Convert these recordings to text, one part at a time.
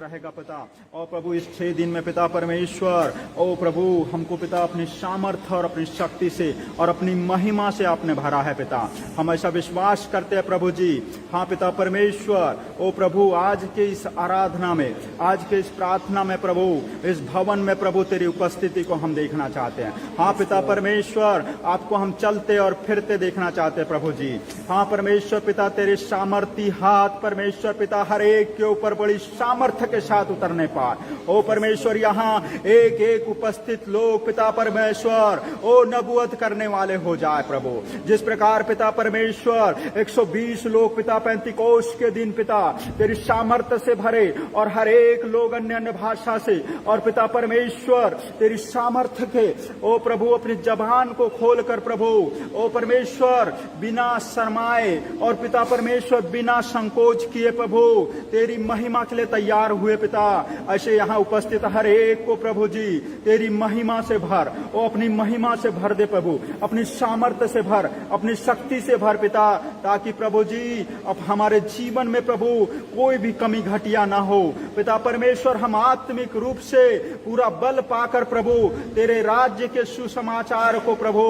रहेगा पिता। और प्रभु इस 6 दिन में पिता परमेश्वर, ओ प्रभु हमको पिता अपनी सामर्थ्य और अपनी शक्ति से और अपनी महिमा से आपने भरा है पिता। हम ऐसा विश्वास करते हैं प्रभु जी। हाँ पिता परमेश्वर, ओ प्रभु आज के इस आराधना में, आज के इस प्रार्थना में प्रभु, इस भवन में प्रभु तेरी उपस्थिति को हम देखना चाहते हैं। हाँ पिता परमेश्वर, आपको हम चलते और फिरते देखना चाहते हैं प्रभु जी। हाँ परमेश्वर पिता, तेरे सामर्थी हाथ परमेश्वर पिता हर एक के ऊपर बड़ी सामर्थ्य के साथ उतरने पाए। ओ परमेश्वर, यहाँ एक एक उपस्थित लोग पिता परमेश्वर ओ नबूवत करने वाले हो जाए प्रभु। जिस प्रकार पिता परमेश्वर 120 लोग पिता पेंतिकोस्त के दिन पिता तेरी सामर्थ्य से भरे और हर एक लोग अन्य अन्य भाषा से और पिता परमेश्वर तेरी सामर्थ्य के ओ प्रभु अपनी जबान को खोलकर प्रभु ओ परमेश्वर बिना शर्माए और पिता परमेश्वर बिना संकोच किए प्रभु तेरी महिमा के लिए तैयार हुए पिता। ऐसे यहाँ उपस्थित हर एक को प्रभु जी तेरी महिमा से भर, ओ अपनी महिमा से भर दे प्रभु, अपनी सामर्थ्य से भर, अपनी शक्ति से भर पिता, ताकि प्रभु जी अब हमारे जीवन में प्रभु कोई भी कमी घटिया ना हो पिता परमेश्वर। हम आत्मिक रूप से पूरा बल पाकर प्रभु तेरे राज्य के सुसमाचार को प्रभु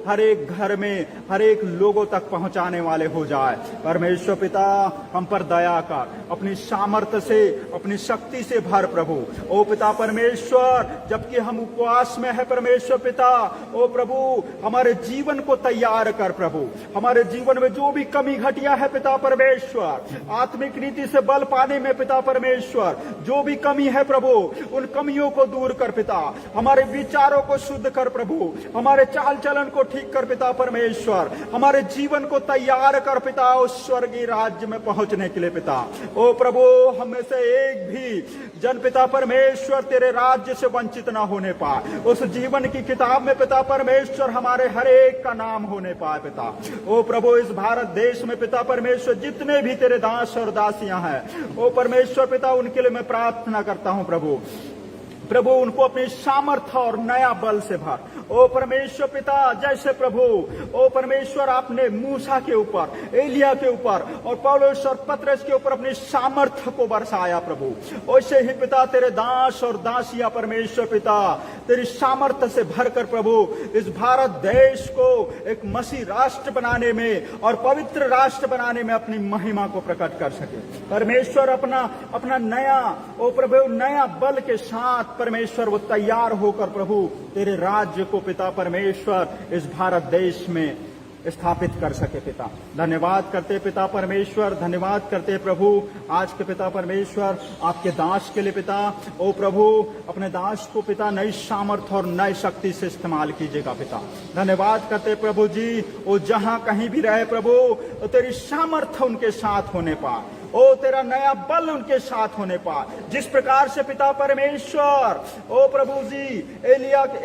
हर एक घर में हर एक लोगों तक पहुंचाने वाले हो जाए परमेश्वर पिता। हम पर दया कर, अपनी सामर्थ्य से अपनी शक्ति से भर प्रभु ओ पिता परमेश्वर। जबकि हम उपवास में है परमेश्वर पिता, ओ प्रभु हमारे जीवन को तैयार कर प्रभु। हमारे जीवन में जो भी कमी घटिया है पिता परमेश्वर, आत्मिक रीति से बल पाने में पिता परमेश्वर जो भी कमी है प्रभु, उन कमियों को दूर कर पिता। हमारे विचारों को शुद्ध कर प्रभु, हमारे चाल चलन को ठीक कर पिता परमेश्वर। हमारे जीवन को तैयार कर पिता उस स्वर्गीय राज्य में पहुंचने के लिए पिता। ओ प्रभु हमें से एक भी जन पिता परमेश्वर तेरे राज्य से वंचित ना होने पाए। उस जीवन की किताब में पिता परमेश्वर हमारे हर एक का नाम होने पाए पिता। ओ प्रभु इस भारत देश में पिता परमेश्वर जितने भी तेरे दास और दासियां हैं ओ परमेश्वर पिता, उनके लिए मैं प्रार्थना करता हूं प्रभु। प्रभु उनको अपनी सामर्थ्य और नया बल से भर ओ परमेश्वर पिता। जैसे प्रभु ओ परमेश्वर आपने मूसा के ऊपर, एलिया के ऊपर और पौलुस और पतरस के ऊपर अपनी सामर्थ्य को बरसाया प्रभु, वैसे ही पिता तेरे दास और दासिया परमेश्वर पिता तेरी सामर्थ्य से भरकर प्रभु इस भारत देश को एक मसीह राष्ट्र बनाने में और पवित्र राष्ट्र बनाने में अपनी महिमा को प्रकट कर सके परमेश्वर। अपना नया ओ प्रभु नया बल के साथ परमेश्वर वो तैयार होकर प्रभु तेरे राज्य को पिता परमेश्वर इस भारत देश में स्थापित कर सके पिता। धन्यवाद करते पिता परमेश्वर, धन्यवाद करते प्रभु आज के पिता परमेश्वर आपके दास के लिए पिता। ओ प्रभु अपने दास को पिता नई सामर्थ्य और नई शक्ति से इस्तेमाल कीजिएगा पिता। धन्यवाद करते प्रभु जी, वो जहां कहीं भी रहे प्रभु तेरी सामर्थ्य उनके साथ होने पाए, ओ तेरा नया बल उनके साथ होने पाए। जिस प्रकार से पिता परमेश्वर ओ प्रभु जी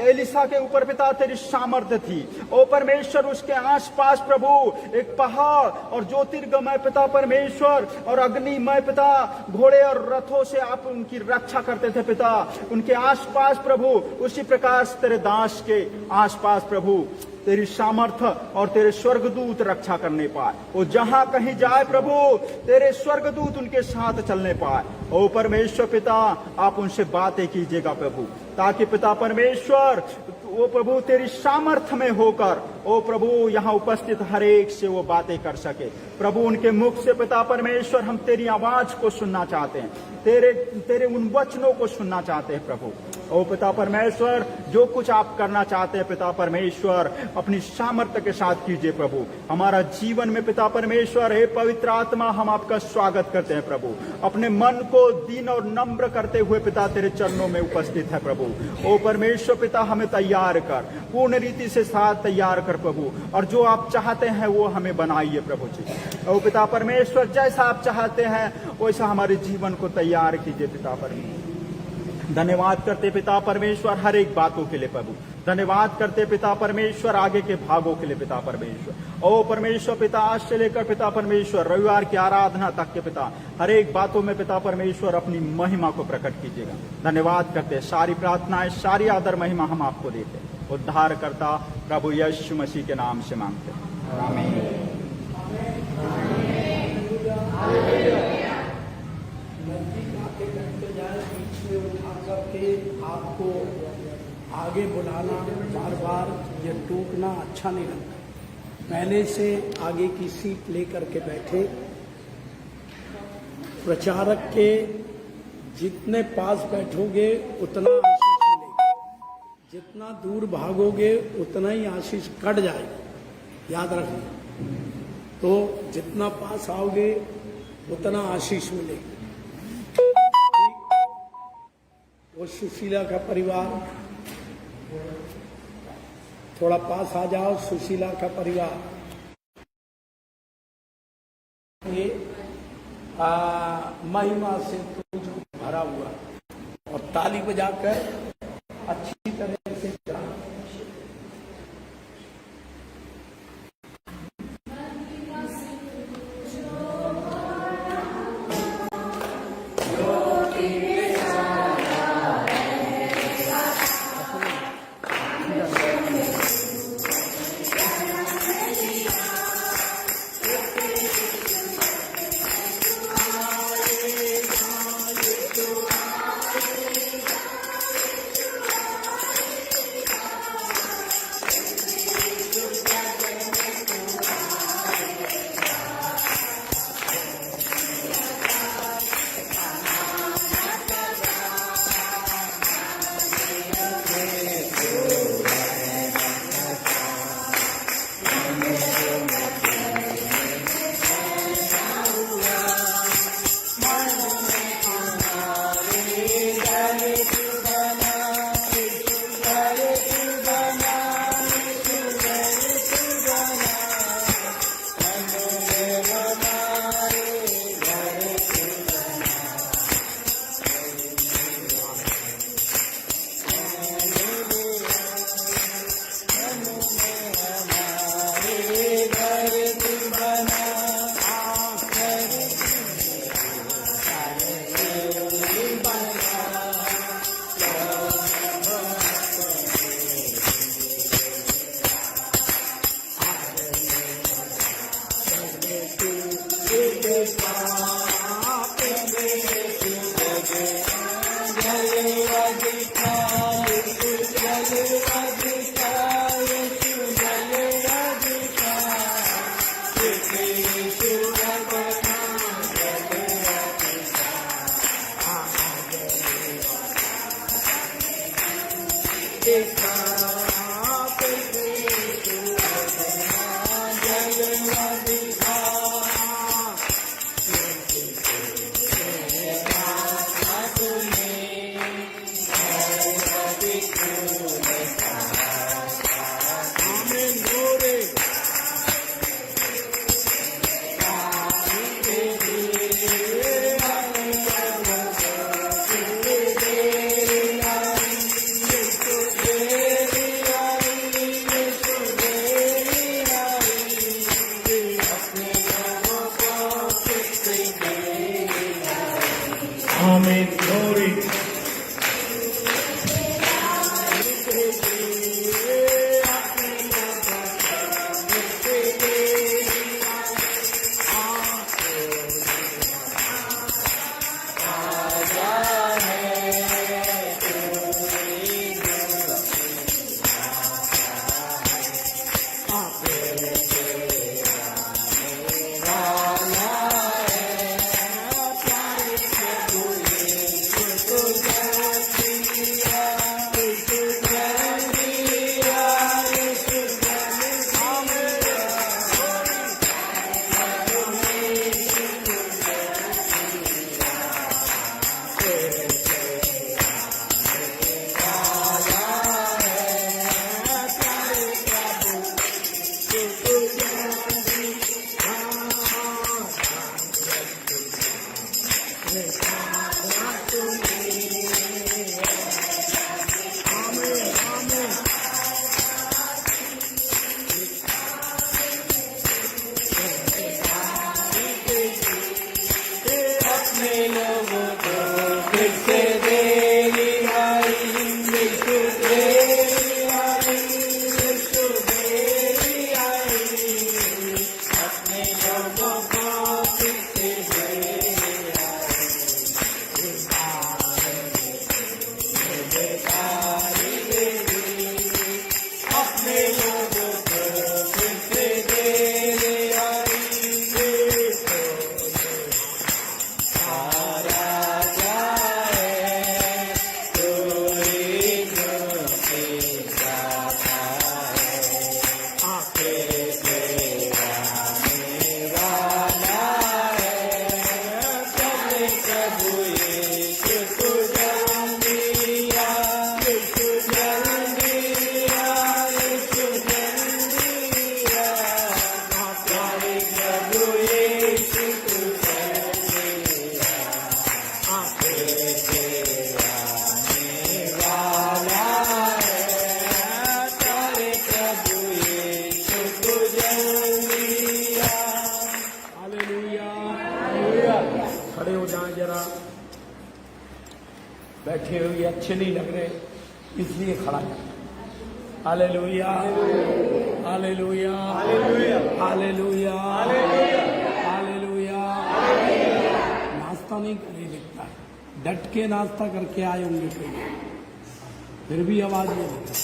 एलिसा के ऊपर पिता तेरी सामर्थ्य थी ओ परमेश्वर, उसके आसपास प्रभु एक पहाड़ और ज्योतिर्गमय पिता परमेश्वर और अग्निमय पिता घोड़े और रथों से आप उनकी रक्षा करते थे पिता उनके आसपास प्रभु। उसी प्रकार तेरे दास के आसपास प्रभु तेरी सामर्थ्य और तेरे स्वर्गदूत रक्षा करने पाए। वो जहां कहीं जाए प्रभु तेरे स्वर्गदूत उनके साथ चलने पाए। ओ परमेश्वर पिता आप उनसे बातें कीजिएगा प्रभु, ताकि पिता परमेश्वर वो प्रभु तेरी सामर्थ्य में होकर ओ प्रभु यहाँ उपस्थित हर एक से वो बातें कर सके प्रभु। उनके मुख से पिता परमेश्वर हम तेरी आवाज को सुनना चाहते हैं, तेरे उन वचनों को सुनना चाहते हैं प्रभु। ओ पिता परमेश्वर जो कुछ आप करना चाहते हैं पिता परमेश्वर अपनी सामर्थ्य के साथ कीजिए प्रभु। हमारा जीवन में पिता परमेश्वर हे पवित्र आत्मा हम आपका स्वागत करते हैं प्रभु। अपने मन को दीन और नम्र करते हुए पिता तेरे चरणों में उपस्थित है प्रभु। ओ परमेश्वर पिता हमें तैयार कर, पूर्ण रीति से साथ तैयार कर प्रभु, और जो आप चाहते हैं वो हमें बनाइए प्रभु जी। ओ पिता परमेश्वर जैसा आप चाहते हैं वैसा हमारे जीवन को तैयार कीजिए पिता परमेश्वर। धन्यवाद करते पिता परमेश्वर हर एक बातों के लिए प्रभु। धन्यवाद करते पिता परमेश्वर आगे के भागों के लिए पिता परमेश्वर। ओ परमेश्वर पिता आज से लेकर पिता परमेश्वर रविवार की आराधना तक के पिता हर एक बातों में पिता परमेश्वर अपनी महिमा को प्रकट कीजिएगा। धन्यवाद करते, सारी प्रार्थनाएं सारी आदर महिमा हम आपको देते, उद्धार करता प्रभु यीशु मसीह के नाम से मांगते, आमीन। करके आपको आगे बुलाना, बार बार ये टोकना अच्छा नहीं लगता। पहले से आगे की सीट लेकर के बैठे। प्रचारक के जितने पास बैठोगे उतना आशीष मिलेगा, जितना दूर भागोगे उतना ही आशीष कट जाएगी, याद रखना। तो जितना पास आओगे उतना आशीष मिलेगी। वो सुशीला का परिवार, थोड़ा पास आ जाओ। सुशीला का परिवार ये महिमा से तुझ भरा हुआ, और ताली बजाकर अच्छी तरह से चला। खड़े हो जाएं जरा, बैठे हुए अच्छे नहीं लग रहे इसलिए खड़ा है। Hallelujah, hallelujah, hallelujah, hallelujah. नाश्ता नहीं करे दिखता है, डट के नाश्ता करके आए होंगे कई, फिर भी आवाज नहीं देता।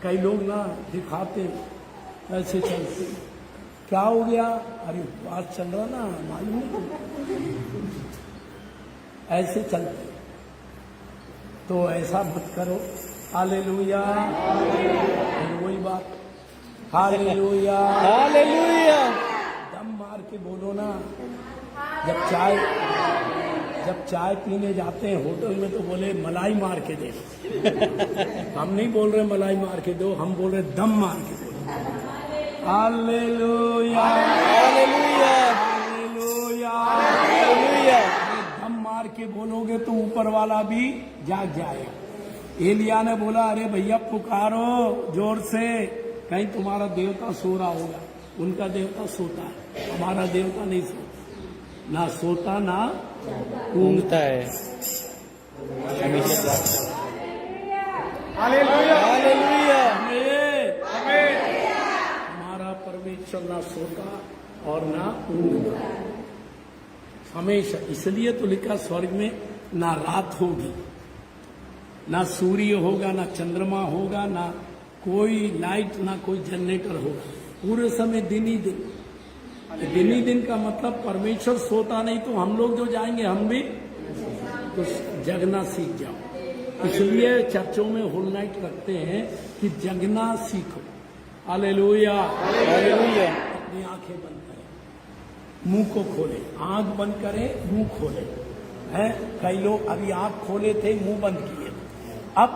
कई लोग ना दिखाते ऐसे चलते, क्या हो गया, अरे उपवास चल रहा ना, मालूम नहीं, ऐसे चलते। तो ऐसा मत करो। हालेलुया, वही बात, हालेलुया, हालेलुया। दम मार के बोलो ना। जब चाय पीने जाते हैं होटल में तो बोले मलाई मार के दे। हम नहीं बोल रहे मलाई मार के दो, हम बोल रहे दम मार के दो। Hallelujah, hallelujah, hallelujah, hallelujah. दम मार के बोलोगे तो ऊपर वाला भी जाग जाएगा। एलिया ने बोला, अरे भैया पुकारो जोर से, कहीं तुम्हारा देवता सो रहा होगा। उनका देवता सोता है, हमारा देवता नहीं सोता, ना सोता ना ऊँघता है हमेशा। हालेलुया, हालेलुया, हमारा परमेश्वर ना सोता और ना ऊँघता, हमेशा। इसलिए तो लिखा स्वर्ग में ना रात होगी, ना सूर्य होगा, ना चंद्रमा होगा, ना कोई लाइट, ना कोई जनरेटर होगा, पूरे समय दिन ही दिन। दिन ही दिन का मतलब परमेश्वर सोता नहीं, तो हम लोग जो जाएंगे हम भी तो जगना सीख जाओ। इसलिए चर्चों में होल नाइट रखते हैं कि जगना सीखो। Hallelujah, hallelujah. अपनी आंखें बंद करें, मुंह को खोले, आंख बंद करें, मुंह खोले। हैं कई लोग अभी आंख खोले थे, मुंह बंद किए, अब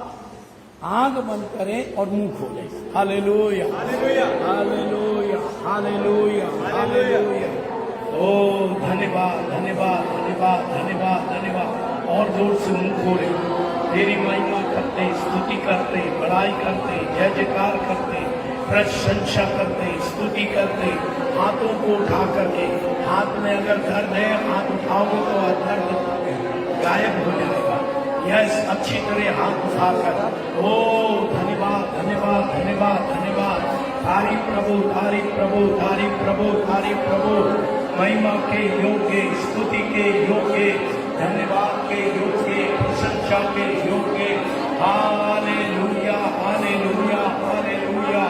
आंख बंद करें और मुंह खोले। Hallelujah, hallelujah, hallelujah, hallelujah, hallelujah. ओ धन्यवाद, धन्यवाद, धन्यवाद, धन्यवाद, धन्यवाद। और जोर से मुंह खोले, तेरी महिमा करते, स्तुति करते, बड़ाई करते, जय जयकार करते, प्रशंसा करते, स्तुति करते, हाथों को उठा करके। हाथ में अगर दर्द है, हाथ उठाओगे तो दर्द गायब हो जाएगा। यस, अच्छी तरह हाथ उठाकर ओ धन्यवाद, धन्यवाद, धन्यवाद, धन्यवाद। तारीफ प्रभु, तारीफ प्रभु, तारीफ प्रभु, तारीफ प्रभु। महिमा के योग्य, स्तुति के योग्य, धन्यवाद के योग्य, प्रशंसा के योग्य। Hallelujah, hallelujah, hallelujah,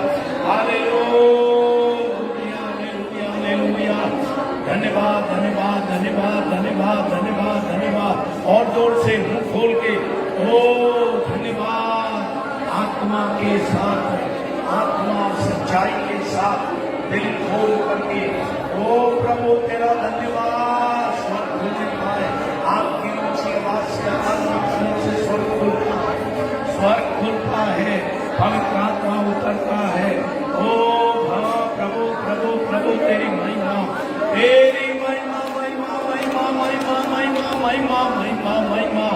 hallelujah, hallelujah, hallelujah. धन्यवाद, धन्यवाद, धन्यवाद, धन्यवाद, धन्यवाद, धन्यवाद। और जोर से मुंह खोल के ओ धन्यवाद। आत्मा के साथ, आत्मा सच्चाई के साथ दिल खोल करके ओ प्रभु तेरा धन्यवाद। स्वर्ग खुलता है, आपकी ऊंची आवाज से आत्मा से स्वर्ग खुलता है, स्वर्ग खुलता है, पवित्र आत्मा उतरता है। ओ प्रभु, प्रभु, प्रभु तेरी महिमा, तेरी महिमा, महिमा, महिमा, महिमा, महिमा, महिमा, महिमा, महिमा।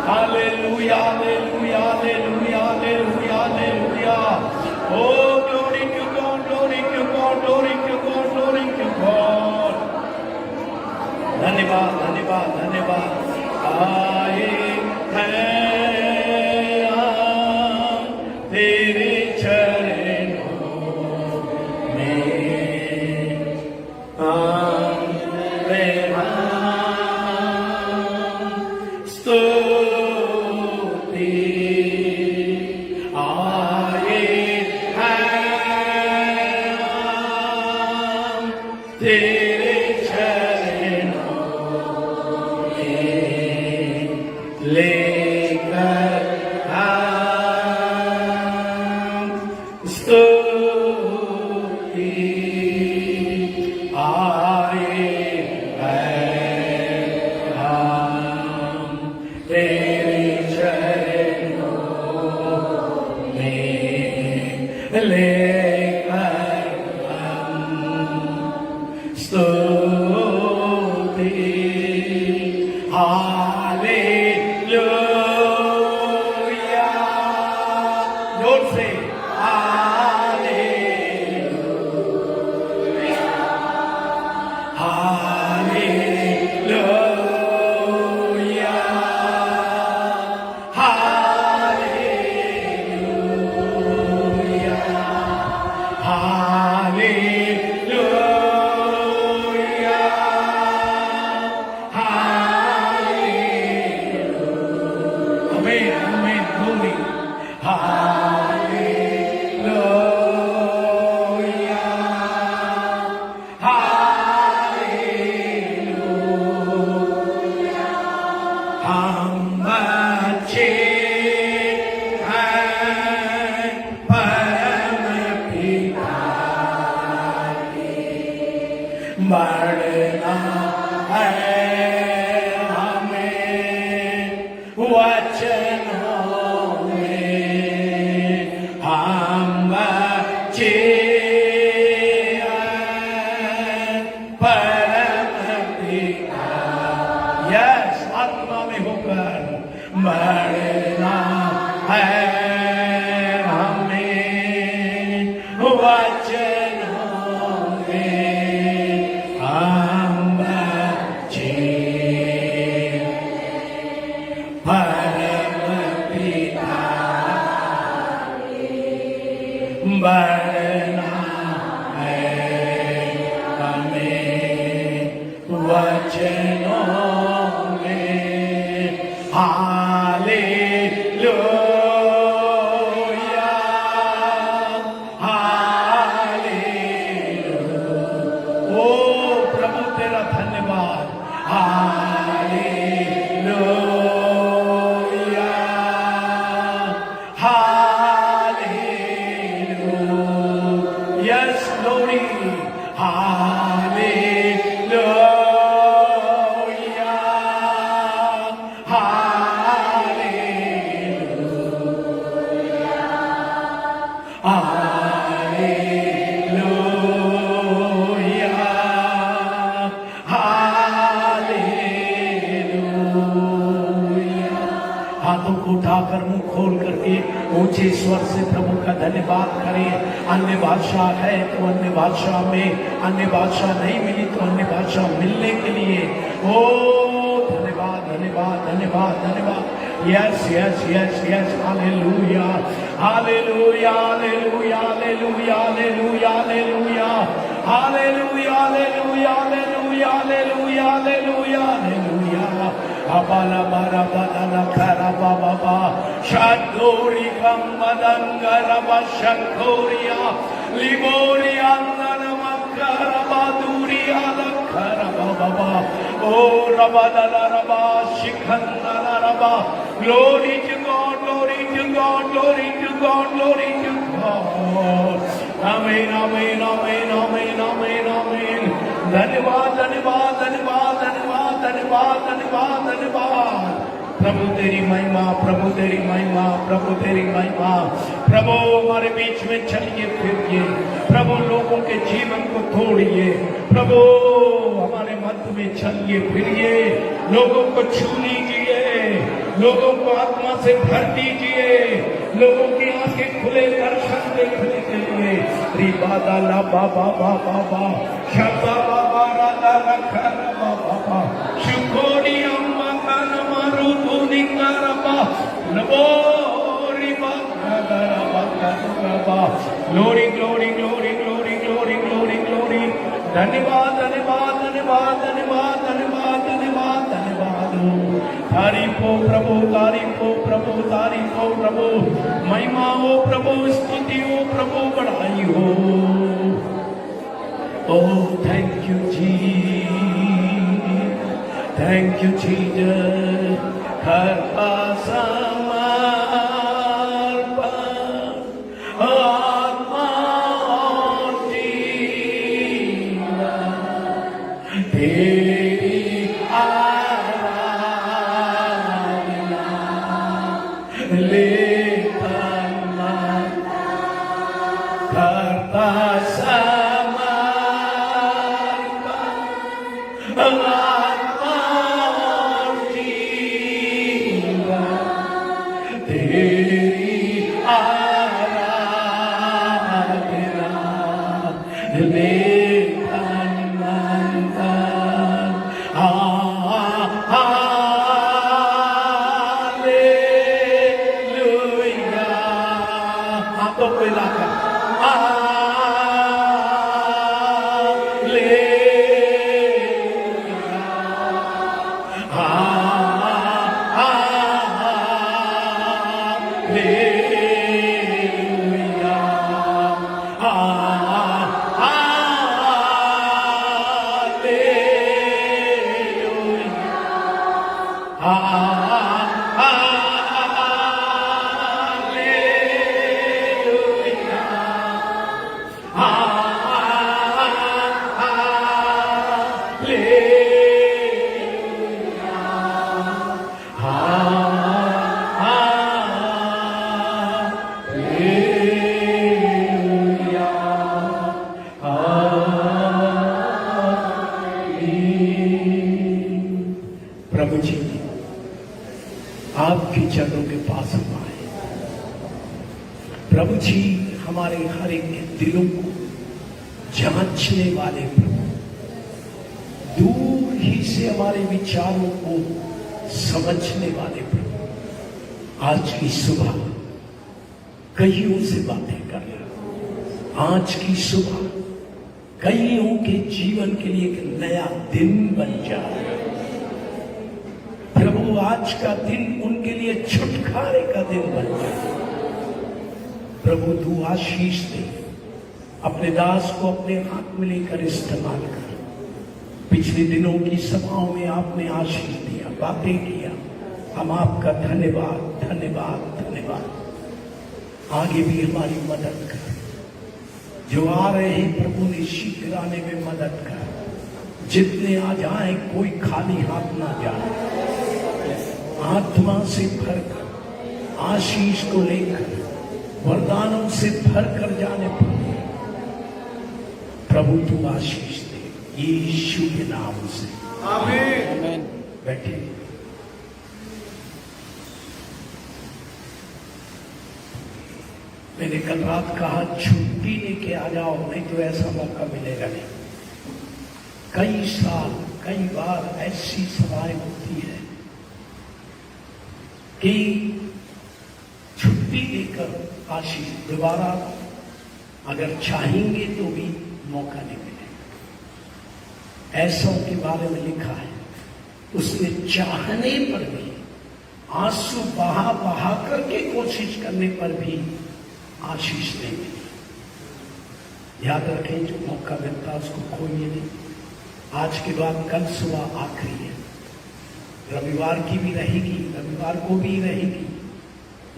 Hallelujah, hallelujah, hallelujah, hallelujah, hallelujah. O glory to God, glory to God, glory to God, glory to God. धन्यवाद, धन्यवाद, धन्यवाद। आए हैं तेरे चरणों में, स्तुति आए हैं हम तेरे चरणों में लेकर हम स्तुति आए हैं हम तेरे चरणों में लेकर हम स्तुति हालेलुया जोर से hallelujah hallelujah hallelujah hallelujah amen amen glory hallelujah hallelujah हम बच्चे हैं परम पिता के बढ़ना है हमें वचनों में हम बच्चे हैं परम पिता यस आत्मा में होकर बढ़ना है हमें वचनों में हम बच्चे परम पिता बढ़ना है हमें वचनों में हालेलुया हालेलुया ओ प्रभु तेरा धन्यवाद hallelujah hallelujah yes glory hallelujah hallelujah hallelujah hallelujah हाथों को उठाकर मुंह खोल करके ऊंचे स्वर से प्रभु का धन्यवाद करें अन्य भाषा है तो अन्य भाषा में अन्य भाषा नहीं मिली तो अन्य भाषा मिलने के लिए ओ धन्यवाद धन्यवाद धन्यवाद धन्यवाद yes yes yes yes hallelujah hallelujah hallelujah hallelujah hallelujah hallelujah hallelujah hallelujah hallelujah hallelujah hallelujah hallelujah abala bara badala karaba baba shadori kammadangara bashakoria libori andana makara baduri alakaraba baba oh rabadala raba shikhandala raba glory to God glory to God glory to God glory to God amen amen amen amen amen amen धन्यवाद धन्यवाद धन्यवाद धन्यवाद धन्यवाद धन्यवाद धन्यवाद प्रभु तेरी महिमा प्रभु तेरी महिमा प्रभु तेरी महिमा प्रभु हमारे बीच में चलिए फिरिए प्रभु लोगों के जीवन को तोड़िए प्रभु हमारे मध्य में चलिए फिरिए लोगों को छू लीजिए लोगों को आत्मा से भर दीजिए लोगों की आंखें खुले दर्शन देखने के लिए रिबादा ला बाबा बाबा बा शब्दा बाबा राधा रखा बाबा शुकोरी अम्मा का नमारू धुनी का रबा नबो रिबादा रबा का रबा glory glory glory glory glory glory glory धन्यवाद धन्यवाद धन्यवाद धन्यवाद धन्यवाद धन्यवाद धन्यवाद तारीफो प्रभु तारीफो प्रभु, तारीफ हो प्रभु, महिमा हो प्रभु, स्तुति हो प्रभु, बढ़ाई हो। Oh, thank you, Jesus. Thank you, Jesus. करता समर्पण आत्मा और जीवन तेरी आराधना लेकर मन करता आत्मा और जीवन तेरी आराधना लेकर मन हालेलुया। हाथों को हिलाकर प्रभु जी आपके चरणों के पास हम आए। प्रभु जी हमारे हर एक के दिलों को जांचने वाले प्रभु, दूर ही से हमारे विचारों को समझने वाले प्रभु, आज की सुबह कईयों से बातें कर रहे। आज की सुबह कईयों के जीवन के लिए एक नया दिन बन जाए प्रभु। आज का दिन उनके लिए छुटकारे का दिन बन जाए प्रभु। तू आशीष दे, अपने दास को अपने हाथ में लेकर इस्तेमाल कर। पिछले दिनों की सभाओं में आपने आशीष दिया, बातें किया, हम आपका धन्यवाद धन्यवाद धन्यवाद। आगे भी हमारी मदद कर, जो आ रहे हैं प्रभु ने शीघ्र आने में मदद कर। जितने आ जाए कोई खाली हाथ ना जाए, आत्मा से भरकर, आशीष को लेकर, वरदानों से भरकर जाने पर प्रभु तू आशीष दे यीशु के नाम से, आमीन। बैठे। मैंने कल रात कहा छुट्टी लेके आ जाओ, नहीं तो ऐसा मौका मिलेगा नहीं। कई साल कई बार ऐसी सभाएं होती है कि छुट्टी लेकर आशीष दोबारा अगर चाहेंगे तो भी मौका नहीं मिलेगा। ऐसों के बारे में लिखा है, उसने चाहने पर भी, आंसू बहा बहा करके कोशिश करने पर भी आशीष नहीं मिली। याद रखें, जो मौका मिलता है उसको खोइए नहीं। आज के बाद कल सुबह आखिरी है, रविवार की भी रहेगी, रविवार को भी रहेगी,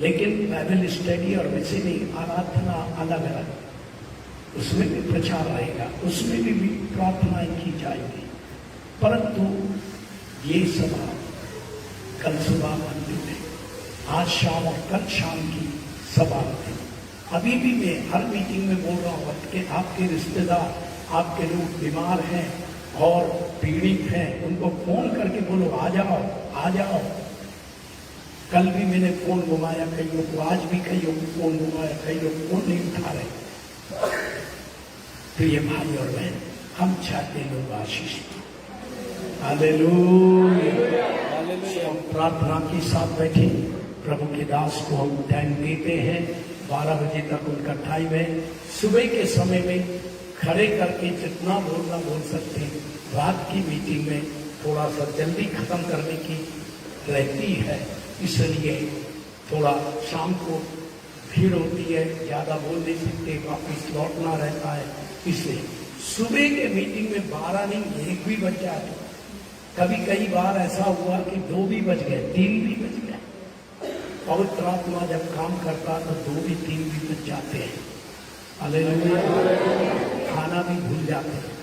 लेकिन बाइबल स्टडी और वैसे नहीं, आराधना अलग अलग, उसमें भी प्रचार रहेगा, उसमें भी प्रार्थनाएं की जाएगी। परंतु ये सभा कल सुबह मंदिर में, आज शाम और कल शाम की सभा है। अभी भी मैं हर मीटिंग में बोल रहा हूँ कि आपके रिश्तेदार, आपके लोग बीमार हैं और पीड़ित हैं, उनको फोन करके बोलो आ जाओ आ जाओ। कल भी मैंने फोन घुमाया कईयों को, आज भी कईयों को फोन घुमाया, कई लोग फोन नहीं उठा रहे। प्रिय भाई और बहन, हम चाहते लोग आशीष पाएं। हालेलुया। हम प्रार्थना के साथ बैठे, प्रभु के दास को हम टाइम देते हैं। 12 बजे तक उनका टाइम है। सुबह के समय में खड़े करके जितना बोलना बोल सकते हैं। रात की मीटिंग में थोड़ा सा जल्दी खत्म करने की रहती है, इसलिए थोड़ा शाम को भीड़ होती है, ज़्यादा बोल नहीं सकते, वापिस लौटना रहता है। इसलिए सुबह के मीटिंग में 12 नहीं 1 भी बज जाए। कभी कई बार ऐसा हुआ कि 2 भी बज गए, 3 भी बज गए। पवित्र आत्मा जब काम करता तो 2 भी 3 भी बज जाते हैं। हालेलुया। खाना भी भूल जाते हैं।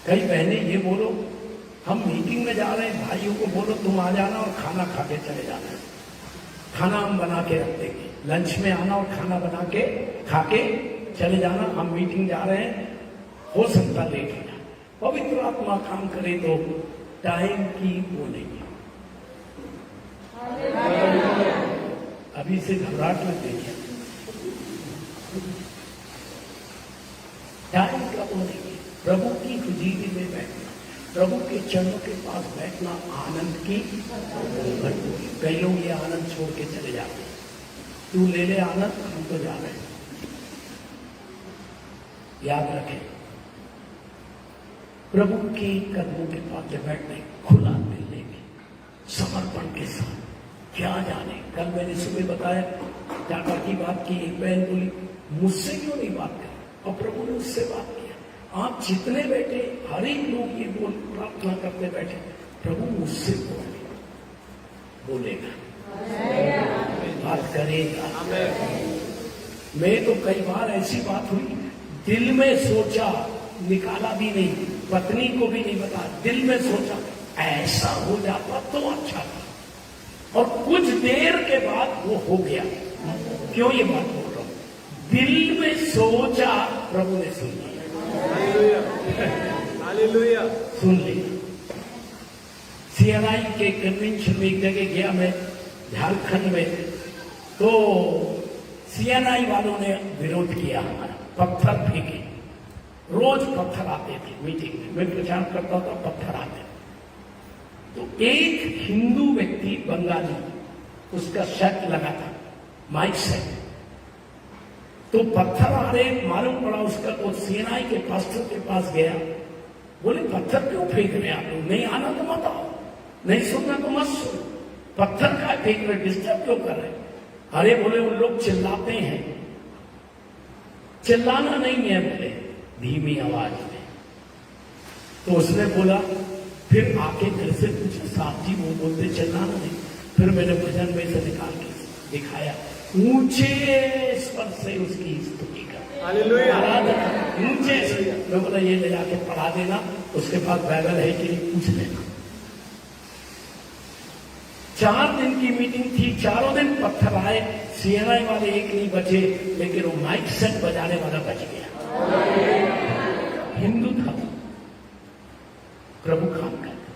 कई बहनें ये बोलो, हम मीटिंग में जा रहे हैं, भाइयों को बोलो तुम आ जाना और खाना खा के चले जाना। खाना हम बना के रख देंगे, लंच में आना और खाना बना के खा के चले जाना। हम मीटिंग जा रहे हैं, हो सकता लेट हो जाए। पवित्र आत्मा काम करे तो टाइम की वो नहीं है। अभी से घबराहट मत देखिए, टाइम का वो नहीं है। प्रभु की हुजूरी में बैठना, प्रभु के चरणों के पास बैठना आनंद की भरपूरी। कई लोग ये आनंद छोड़ के चले जाते हैं। तू ले ले आनंद, हम तो जा रहे हैं। याद रखें, प्रभु के कदमों के पास जब बैठने खुला दिल लेके समर्पण के साथ, क्या जाने कल मैंने सुबह बताया टाटा की बात की। एक बहन बोली मुझसे क्यों नहीं बात करी, और प्रभु ने उससे बात किया। आप जितने बैठे, हर एक लोग ये बोल प्रार्थना करते बैठे, प्रभु मुझसे बोलेगा, बात करेगा। मैं तो कई बार ऐसी बात हुई, दिल में सोचा, निकाला भी नहीं, पत्नी को भी नहीं बता, दिल में सोचा ऐसा हो जाता तो अच्छा था, और कुछ देर के बाद वो हो गया। क्यों ये बात बोल रहा हूं? दिल में सोचा, प्रभु ने सुन लिया। हालेलुया। सुन लिया। CNI के कन्वेंशन में एक जगह गया मैं, झारखंड में, तो CNI वालों ने विरोध किया हमारा, पत्थर फेंके। रोज पत्थर आते थे मीटिंग में, मैं प्रचार करता था, पत्थर आते। तो एक हिंदू व्यक्ति बंगाली, उसका शर्ट लगा था, माइक सेट, तो पत्थर आ रहे, मालूम पड़ा उसका। वो CNI के पास्टर के पास गया, बोले पत्थर क्यों फेंक रहे आप लोग? नहीं आना तो मत आओ, नहीं सुनना तो मत सुनो, पत्थर का फेंक रहे, डिस्टर्ब क्यों कर रहे? अरे बोले उन लोग चिल्लाते हैं। चिल्लाना नहीं है बोले, धीमी आवाज में। तो उसने बोला, फिर आके घर से पूछा, साहब जी वो बोलते चिल्लाना नहीं। फिर मैंने भजन में से निकाल के दिखाया, ऊंचे स्वर से उसकी स्तुति कर, हालेलुया, ऊंचे से। मैं बोला ये ले जाके पढ़ा देना, उसके पास बाइबल है कि नहीं पूछ लेना। 4 दिन की मीटिंग थी, चारों दिन पत्थर आए। CNI वाले एक नहीं बचे, लेकिन वो माइक सेट बजाने वाला बच गया। हिंदू था, प्रभु काम करता,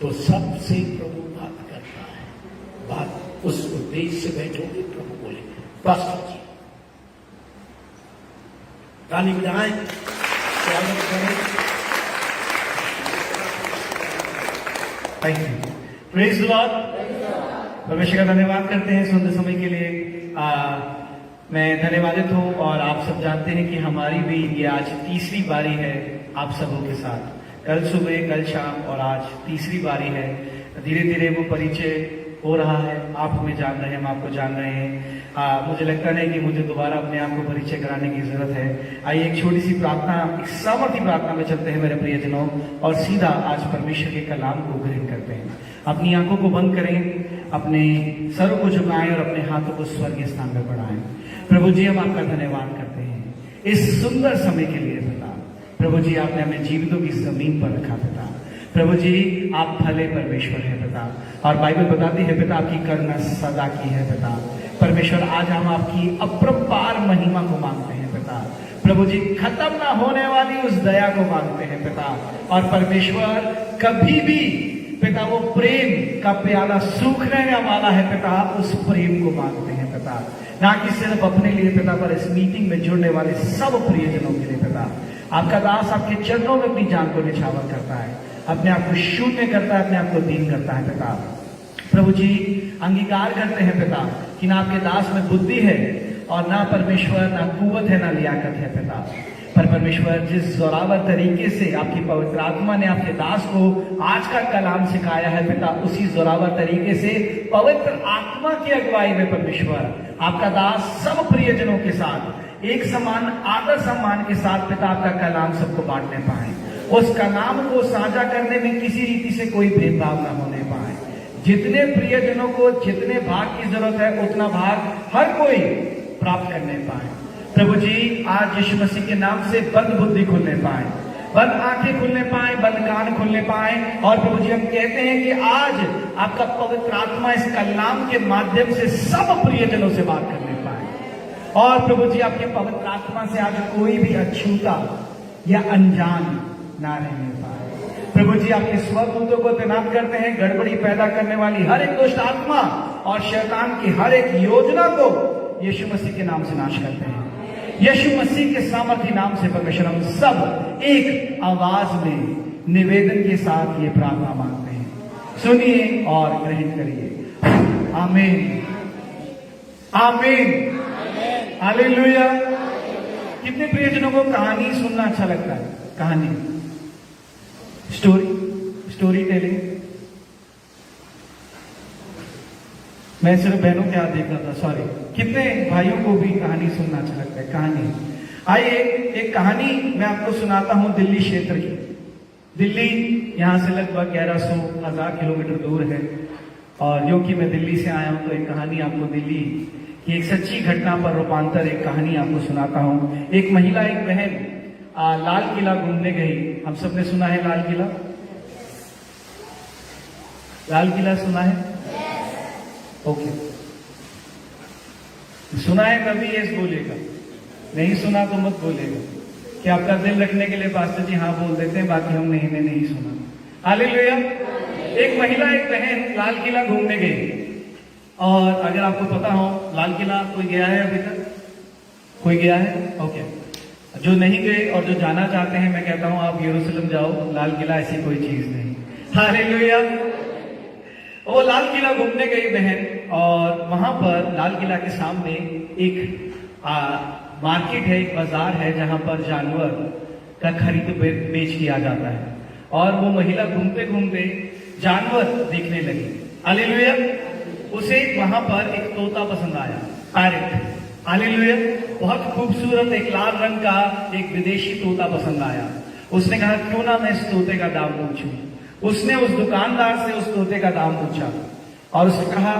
तो सबसे प्रभु बात करता है। बात उस उद्देश्य से बैठोगे, प्रभु बोले पास्टर जी, ताली बजाएं, स्वागत करें। Thank you, praise the Lord. परमेश्वर का धन्यवाद करते हैं सुंदर समय के लिए। मैं धन्यवादित हूँ, और आप सब जानते हैं कि हमारी भी ये आज तीसरी बारी है आप सबों के साथ। कल सुबह, कल शाम और आज तीसरी बारी है। धीरे धीरे वो परिचय हो रहा है, आप हमें जान रहे हैं, हम आपको जान रहे हैं। मुझे लगता नहीं कि मुझे दोबारा अपने आप को परिचय कराने की जरूरत है। आइए एक छोटी सी प्रार्थना, एक सामर्थी प्रार्थना में चलते हैं मेरे प्रियजनों, और सीधा आज परमेश्वर के कलाम को ग्रहण करते हैं। अपनी आंखों को बंद करें, अपने सरों को झुकाएं और अपने हाथों को स्वर्गीय स्थान पर बढ़ाएं। प्रभु जी, हम आपका धन्यवाद करते हैं इस सुंदर समय के लिए पिता। प्रभु जी, आपने हमें जीवितों की जमीन पर रखा पिता। प्रभु जी, आप भले परमेश्वर है पिता, और बाइबल बताती है पिता आपकी करुणा सदा की है पिता। परमेश्वर, आज हम आपकी अपरंपार महिमा को मांगते हैं पिता। प्रभु जी, खत्म ना होने वाली उस दया को मांगते हैं पिता। और परमेश्वर, कभी भी पिता वो प्रेम का प्याला सूखने वाला है पिता, उस प्रेम को मांगते हैं पिता। ना कि सिर्फ अपने लिए पिता, पर इस मीटिंग में जुड़ने वाले सब प्रियजनों के लिए पिता। आपका दास आपके चरणों में अपनी जान को निछावर करता है, अपने आप को शून्य करता है, अपने आप को दीन करता है पिता। प्रभु जी, अंगीकार करते हैं पिता कि ना आपके दास में बुद्धि है, और ना परमेश्वर, ना कुवत है, ना लियाकत है पिता। पर परमेश्वर जिस जोरावर तरीके से आपकी पवित्र आत्मा ने आपके दास को आज का कलाम सिखाया है पिता, उसी जोरावर तरीके से पवित्र आत्मा की अगुवाई में परमेश्वर आपका दास सब प्रियजनों के साथ एक समान आदर सम्मान के साथ पिता आपका कलाम सबको बांटने पाए, उस कलाम को साझा करने में किसी रीति से कोई भेदभाव न होने पाए। जितने प्रियजनों को जितने भाग की जरूरत है उतना भाग हर कोई प्राप्त करने पाए। प्रभु जी, आज यीशु मसीह के नाम से बंद बुद्धि खुलने पाए, बंद आंखें खुलने पाए, बंद कान खुलने पाए। और प्रभु जी, हम कहते हैं कि आज आपका पवित्र आत्मा इस कलाम के माध्यम से सब प्रियजनों से बात करने पाए। और प्रभु जी, आपके पवित्र आत्मा से आज कोई भी अछूता या अनजान ना रहने पाए। प्रभु जी, आपके स्वदूतों को तैनात करते हैं, गड़बड़ी पैदा करने वाली हर एक दुष्ट आत्मा और शैतान की हर एक योजना को यीशु मसीह के नाम से नाश करते हैं। यीशु मसीह के सामर्थी नाम से परमेश्वर हम सब एक आवाज में निवेदन के साथ ये प्रार्थना मांगते हैं। सुनिए और ग्रहण करिए। आमीन, आमीन, हालेलुया। कितने प्रियजनों को कहानी सुनना अच्छा लगता है? कहानी, स्टोरी टेलिंग। मैं सिर्फ बहनों के हाथ देख रहा था, सॉरी। कितने भाइयों को भी कहानी सुनना अच्छा लगता है? कहानी। आइए एक कहानी मैं आपको सुनाता हूं दिल्ली क्षेत्र की। दिल्ली यहां से लगभग 1100-1000 किलोमीटर दूर है, और जो कि मैं दिल्ली से आया हूं तो एक कहानी आपको दिल्ली की एक सच्ची घटना पर रूपांतर एक कहानी आपको सुनाता हूं। एक महिला, एक बहन लाल किला घूमने गई। हम सबने सुना है लाल किला? लाल किला सुना है? ओके, सुना है कभी? यस बोलेगा, नहीं सुना तो मत बोलेगा, कि आपका दिल रखने के लिए पास्टर जी हाँ बोल देते हैं, बाकी हम नहीं सुना। हालेलुया। एक महिला, एक बहन लाल किला घूमने गई। और अगर आपको पता हो, लाल किला कोई गया है अभी तक? कोई गया है? ओके। जो नहीं गए और जो जाना चाहते हैं, मैं कहता हूं आप यरूशलेम जाओ, लाल किला ऐसी कोई चीज नहीं। हालेलुया। वो लाल किला घूमने गई बहन, और वहां पर लाल किला के सामने एक मार्केट है, एक बाजार है, जहां पर जानवर का खरीद बेच किया जाता है। और वो महिला घूमते घूमते जानवर देखने लगी। हालेलुया। उसे वहां पर एक तोता पसंद आया, पैरेट। हालेलुया। बहुत खूबसूरत एक लाल रंग का एक विदेशी तोता पसंद आया। उसने कहा क्यों ना मैं इस तोते का दाम पूछूं। उसने उस दुकानदार से उस तोते का दाम पूछा, और उसने कहा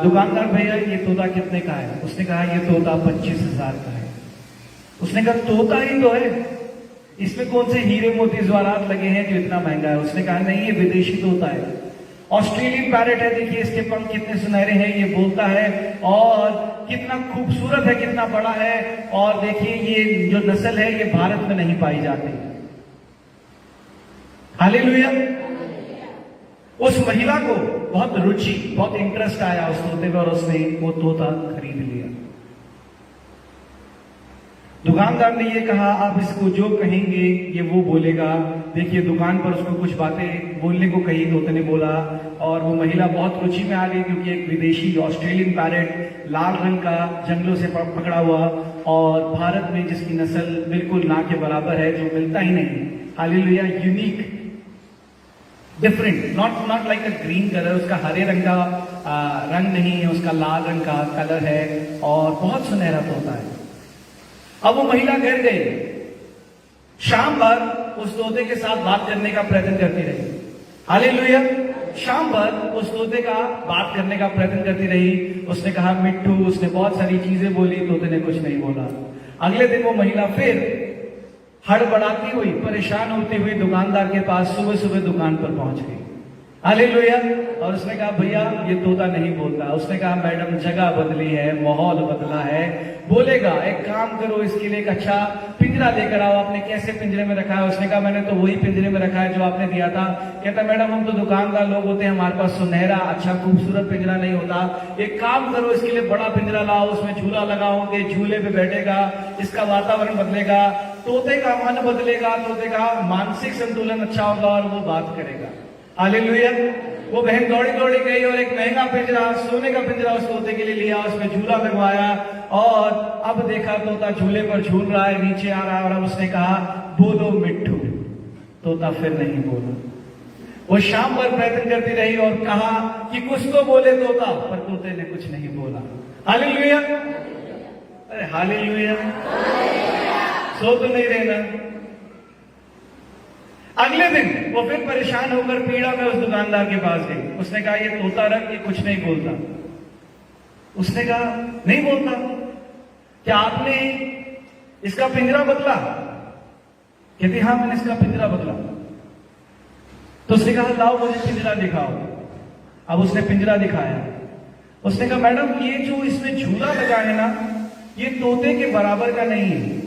दुकानदार भैया ये तोता कितने का है? उसने कहा ये तोता 25,000 का है। उसने कहा तोता ही तो है, इसमें कौन से हीरे मोती जवाहरात लगे हैं जो इतना महंगा है? उसने कहा नहीं, ये विदेशी तोता है, ऑस्ट्रेलियन पैरेट है, देखिए इसके पंख कितने सुनहरे हैं, ये बोलता है और कितना खूबसूरत है, कितना बड़ा है, और देखिए ये जो नस्ल है ये भारत में नहीं पाई जाती। हालेलुया। उस महिला को बहुत रुचि, बहुत इंटरेस्ट आया उस तोते में, और उसने वो तोता खरीद लिया। दुकानदार ने ये कहा आप इसको जो कहेंगे ये वो बोलेगा। देखिए दुकान पर उसको कुछ बातें बोलने को कही, तोते ने बोला, और वो महिला बहुत रुचि में आ गई, क्योंकि एक विदेशी ऑस्ट्रेलियन पैरेट लाल रंग का जंगलों से पकड़ा हुआ, और भारत में जिसकी नस्ल बिल्कुल ना के बराबर है, जो मिलता ही नहीं। Hallelujah. Unique, different, not like a green colour, उसका हरे रंग का रंग नहीं है, उसका लाल रंग का कलर है, और बहुत सुनहरा तोता है। अब वो महिला घर गई, शाम भर उस तोते के साथ बात करने का प्रयत्न करती रही। हालेलुया। शाम भर उस तोते का बात करने का प्रयत्न करती रही। उसने कहा मिट्टू, उसने बहुत सारी चीजें बोली, तोते ने कुछ नहीं बोला। अगले दिन वो महिला फिर हड़बड़ाती हुई, परेशान होती हुई दुकानदार के पास सुबह सुबह दुकान पर पहुंच गई। हालेलुया। और उसने कहा भैया ये तोता नहीं बोलता। उसने कहा मैडम जगह बदली है, माहौल बदला है, बोलेगा। एक काम करो, इसके लिए एक अच्छा पिंजरा लेकर आओ। आपने कैसे पिंजरे में रखा है? उसने कहा मैंने तो वही पिंजरे में रखा है जो आपने दिया था। कहता मैडम हम तो दुकानदार लोग होते हैं, हमारे पास सुनहरा अच्छा खूबसूरत पिंजरा नहीं होता। एक काम करो, इसके लिए बड़ा पिंजरा लाओ, उसमें झूला लगाओगे, झूले पे बैठेगा, इसका वातावरण बदलेगा, तोते का मन बदलेगा, तोते का मानसिक संतुलन अच्छा होगा और वो बात करेगा। हालेलुया। वो बहन दौड़ी दौड़ी गई और एक महंगा पिंजरा, सोने का पिंजरा उस तोते के लिए लिया, उसमें झूला लगवाया और अब देखा तोता झूले पर झूल रहा है, नीचे आ रहा है, और अब उसने कहा बोलो मिट्ठू। तोता फिर नहीं बोला। वो शाम भर प्रयत्न करती रही और कहा कि कुछ तो बोले तोता, पर तोते ने कुछ नहीं बोला। हालेलुया, अरे हालेलुया, सो तो नहीं रहना। अगले दिन वो फिर परेशान होकर पीड़ा में उस दुकानदार के पास गई। उसने कहा ये तोता रख, ये कुछ नहीं बोलता। उसने कहा नहीं बोलता, क्या आपने इसका पिंजरा बदला? कहती हाँ मैंने इसका पिंजरा बदला। तो उसने कहा लाओ मुझे पिंजरा दिखाओ। अब उसने पिंजरा दिखाया। उसने कहा मैडम ये जो इसमें झूला लगा है ना, ये तोते के बराबर का नहीं है,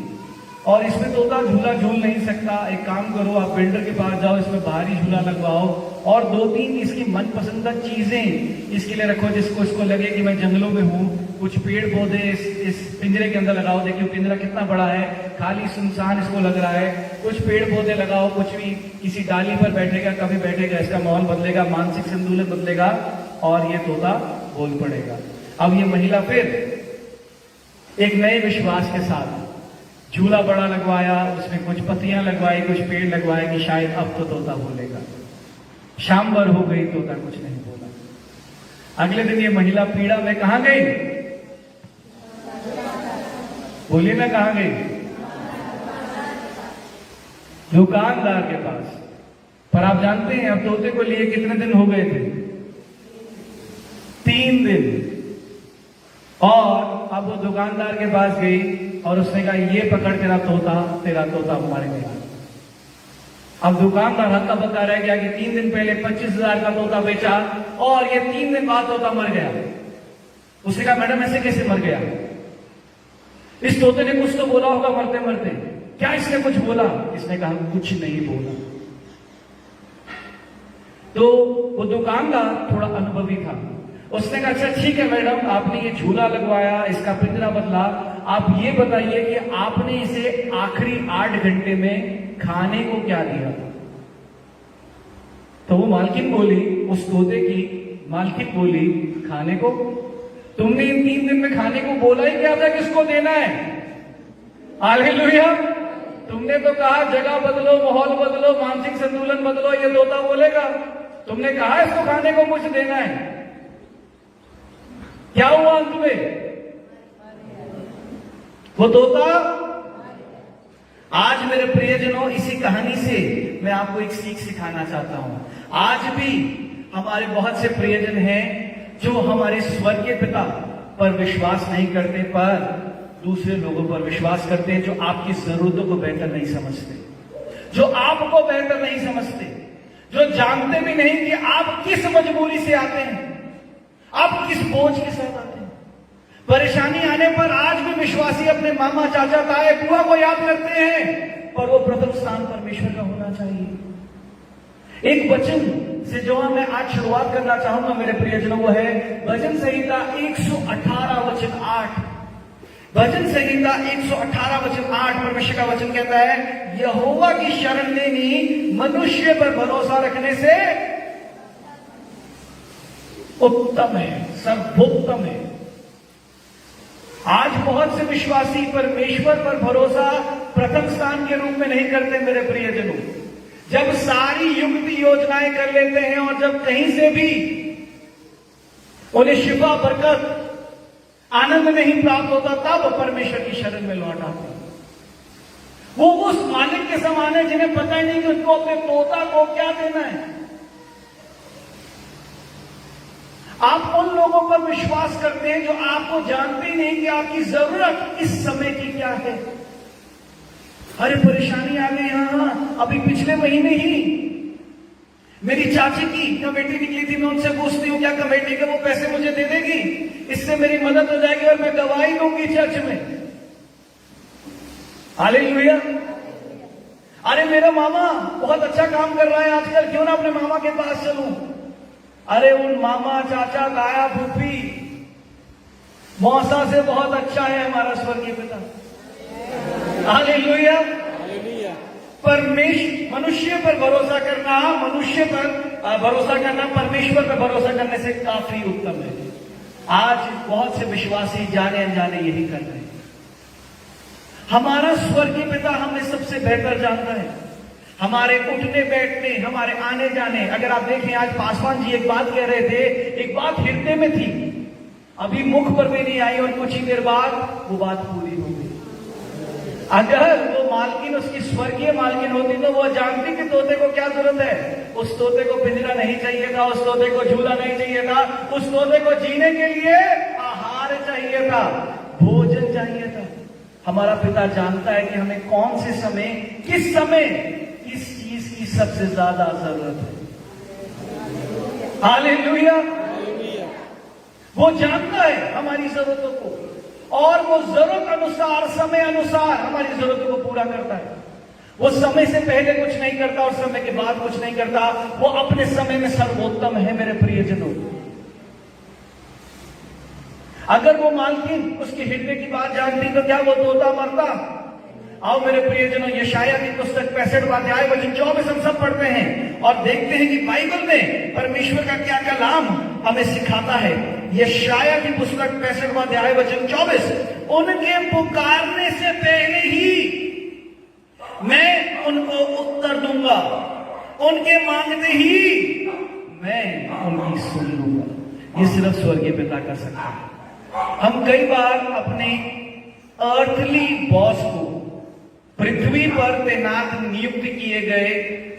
और इसमें तोता झूला झूल नहीं सकता। एक काम करो, आप बिल्डर के पास जाओ, इसमें बाहरी झूला लगवाओ और 2-3 इसकी मनपसंद चीजें इसके लिए रखो, जिसको इसको लगे कि मैं जंगलों में हूं। कुछ पेड़ पौधे इस पिंजरे के अंदर लगाओ। देखिए पिंजरा कितना बड़ा है, खाली सुनसान इसको लग रहा है। कुछ पेड़ पौधे लगाओ, कुछ भी, किसी डाली पर बैठेगा, कभी बैठेगा, इसका माहौल बदलेगा, मानसिक संतुलन बदलेगा और ये तोता बोल पड़ेगा। अब ये महिला फिर एक नए विश्वास के साथ झूला बड़ा लगवाया, उसमें कुछ पत्तियां लगवाई, कुछ पेड़ लगवाए कि शायद अब तो तोता बोलेगा। शाम भर हो गई, तोता कुछ नहीं बोला। अगले दिन ये महिला पीड़ा में कहां गई? बोलिए ना, कहां गई? दुकानदार के पास। पर आप जानते हैं अब तोते को लिए कितने दिन हो गए थे? 3 दिन। और अब वो दुकानदार के पास गई और उसने कहा ये पकड़ तेरा तोता मर गया। अब दुकानदार हक्का बक्का रह गया कि 3 दिन पहले 25,000 का तोता बेचा और ये 3 दिन बाद तोता मर गया। उसने कहा मैडम ऐसे कैसे मर गया? इस तोते ने कुछ तो बोला होगा मरते मरते। क्या इसने कुछ बोला? इसने कहा कुछ नहीं बोला। तो वो दुकानदार थोड़ा अनुभवी था। उसने कहा अच्छा ठीक है मैडम, आपने ये झूला लगवाया, इसका पिंजरा बदला, आप ये बताइए कि आपने इसे आखिरी 8 घंटे में खाने को क्या दिया? तो वो मालकिन बोली, उस तोते की मालकिन बोली खाने को। तुमने इन 3 दिन में खाने को बोला ही क्या था किसको देना है? हालेलुया। तुमने तो कहा जगह बदलो, माहौल बदलो, मानसिक संतुलन बदलो, ये तोता बोलेगा। तुमने कहा इसको खाने को कुछ देना है। क्या हुआ अंत में? वो तोता। आज मेरे प्रियजनों, इसी कहानी से मैं आपको एक सीख सिखाना चाहता हूं। आज भी हमारे बहुत से प्रियजन हैं जो हमारे स्वर्गीय पिता पर विश्वास नहीं करते, पर दूसरे लोगों पर विश्वास करते हैं, जो आपकी जरूरतों को बेहतर नहीं समझते, जो आपको बेहतर नहीं समझते, जो जानते भी नहीं कि आप किस मजबूरी से आते हैं, आप किस बोझ के साथ आते हैं। परेशानी आने पर आज भी विश्वासी अपने मामा, चाचा, ताए, बुआ को याद करते हैं, पर वो प्रथम स्थान परमेश्वर का होना चाहिए। एक वचन से जो मैं आज शुरुआत करना चाहूंगा मेरे प्रियजनों, वो है भजन संहिता 118 वचन 8। भजन संहिता 118 वचन 8, परमेश्वर का वचन कहता है यहोवा की शरण लेनी मनुष्य पर भरोसा रखने से उत्तम है, सर्वोत्तम है। आज बहुत से विश्वासी परमेश्वर पर भरोसा प्रथम स्थान के रूप में नहीं करते मेरे प्रियजनों। जब सारी युक्ति योजनाएं कर लेते हैं और जब कहीं से भी उन्हें शिफा, बरकत, आनंद नहीं प्राप्त होता, तब परमेश्वर की शरण में लौट आते हैं। वो उस मालिक के समान है जिन्हें पता ही नहीं कि उसको अपने तोता को क्या देना है। आप उन लोगों पर विश्वास करते हैं जो आपको जानते ही नहीं कि आपकी जरूरत इस समय की क्या है। अरे परेशानी आ गई, हाँ अभी पिछले महीने ही मेरी चाची की कमेटी निकली थी। मैं उनसे पूछती हूँ क्या कमेटी के वो पैसे मुझे दे देगी, इससे मेरी मदद हो जाएगी और मैं दवाई लूंगी चर्च में। हालेलुया। अरे मेरा मामा बहुत अच्छा काम कर रहा है आजकल, क्यों ना अपने मामा के पास चलूं। अरे उन मामा, चाचा, ताया, फूफी, मौसा से बहुत अच्छा है हमारा स्वर्गीय पिता। हालेलुया। मनुष्य पर भरोसा करना, मनुष्य पर भरोसा करना परमेश्वर पर भरोसा करने से काफी उत्तम है। आज बहुत से विश्वासी जाने अनजाने यही कर रहे हैं। हमारा स्वर्गीय पिता हमें सबसे बेहतर जानता है, हमारे उठने बैठने, हमारे आने जाने। अगर आप देखें, आज पासवान जी एक बात कह रहे थे, एक बात हृदय में थी, अभी मुख पर भी नहीं आई और कुछ ही देर बाद वो बात पूरी हो गई। अगर वो मालकिन उसकी स्वर्गीय मालकिन होती तो वो जानती कि तोते को क्या जरूरत है। उस तोते को पिंजरा नहीं चाहिए था, उस तोते को झूला नहीं चाहिए था, उस तोते को जीने के लिए आहार चाहिए था, भोजन चाहिए था। हमारा पिता जानता है कि हमें कौन से समय, किस समय, किस चीज की सबसे ज्यादा जरूरत है। हालेलुया। वो जानता है हमारी जरूरतों को और वो जरूरत अनुसार, समय अनुसार हमारी जरूरतों को पूरा करता है। वो समय से पहले कुछ नहीं करता और समय के बाद कुछ नहीं करता। वो अपने समय में सर्वोत्तम है मेरे प्रियजनों। अगर वो मालकिन उसके हृदय की बात जानती तो क्या वो तोता मरता? आओ मेरे प्रियजनों, यशाया की पुस्तक 65वां अध्याय वचन 24 हम सब पढ़ते हैं और देखते हैं कि बाइबल में परमेश्वर का क्या कलाम हमें सिखाता है। यशाया की पुस्तक 65वां अध्याय वचन 24, उनके पुकारने से पहले ही मैं उनको उत्तर दूंगा, उनके मांगते ही मैं उनकी सुन लूंगा। ये सिर्फ स्वर्गीय पिता कर सकता है। हम कई बार अपने अर्थली बॉस को, पृथ्वी पर तैनात नियुक्त किए गए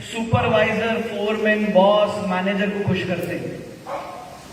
सुपरवाइजर, फोरमैन, बॉस, मैनेजर को खुश करते हैं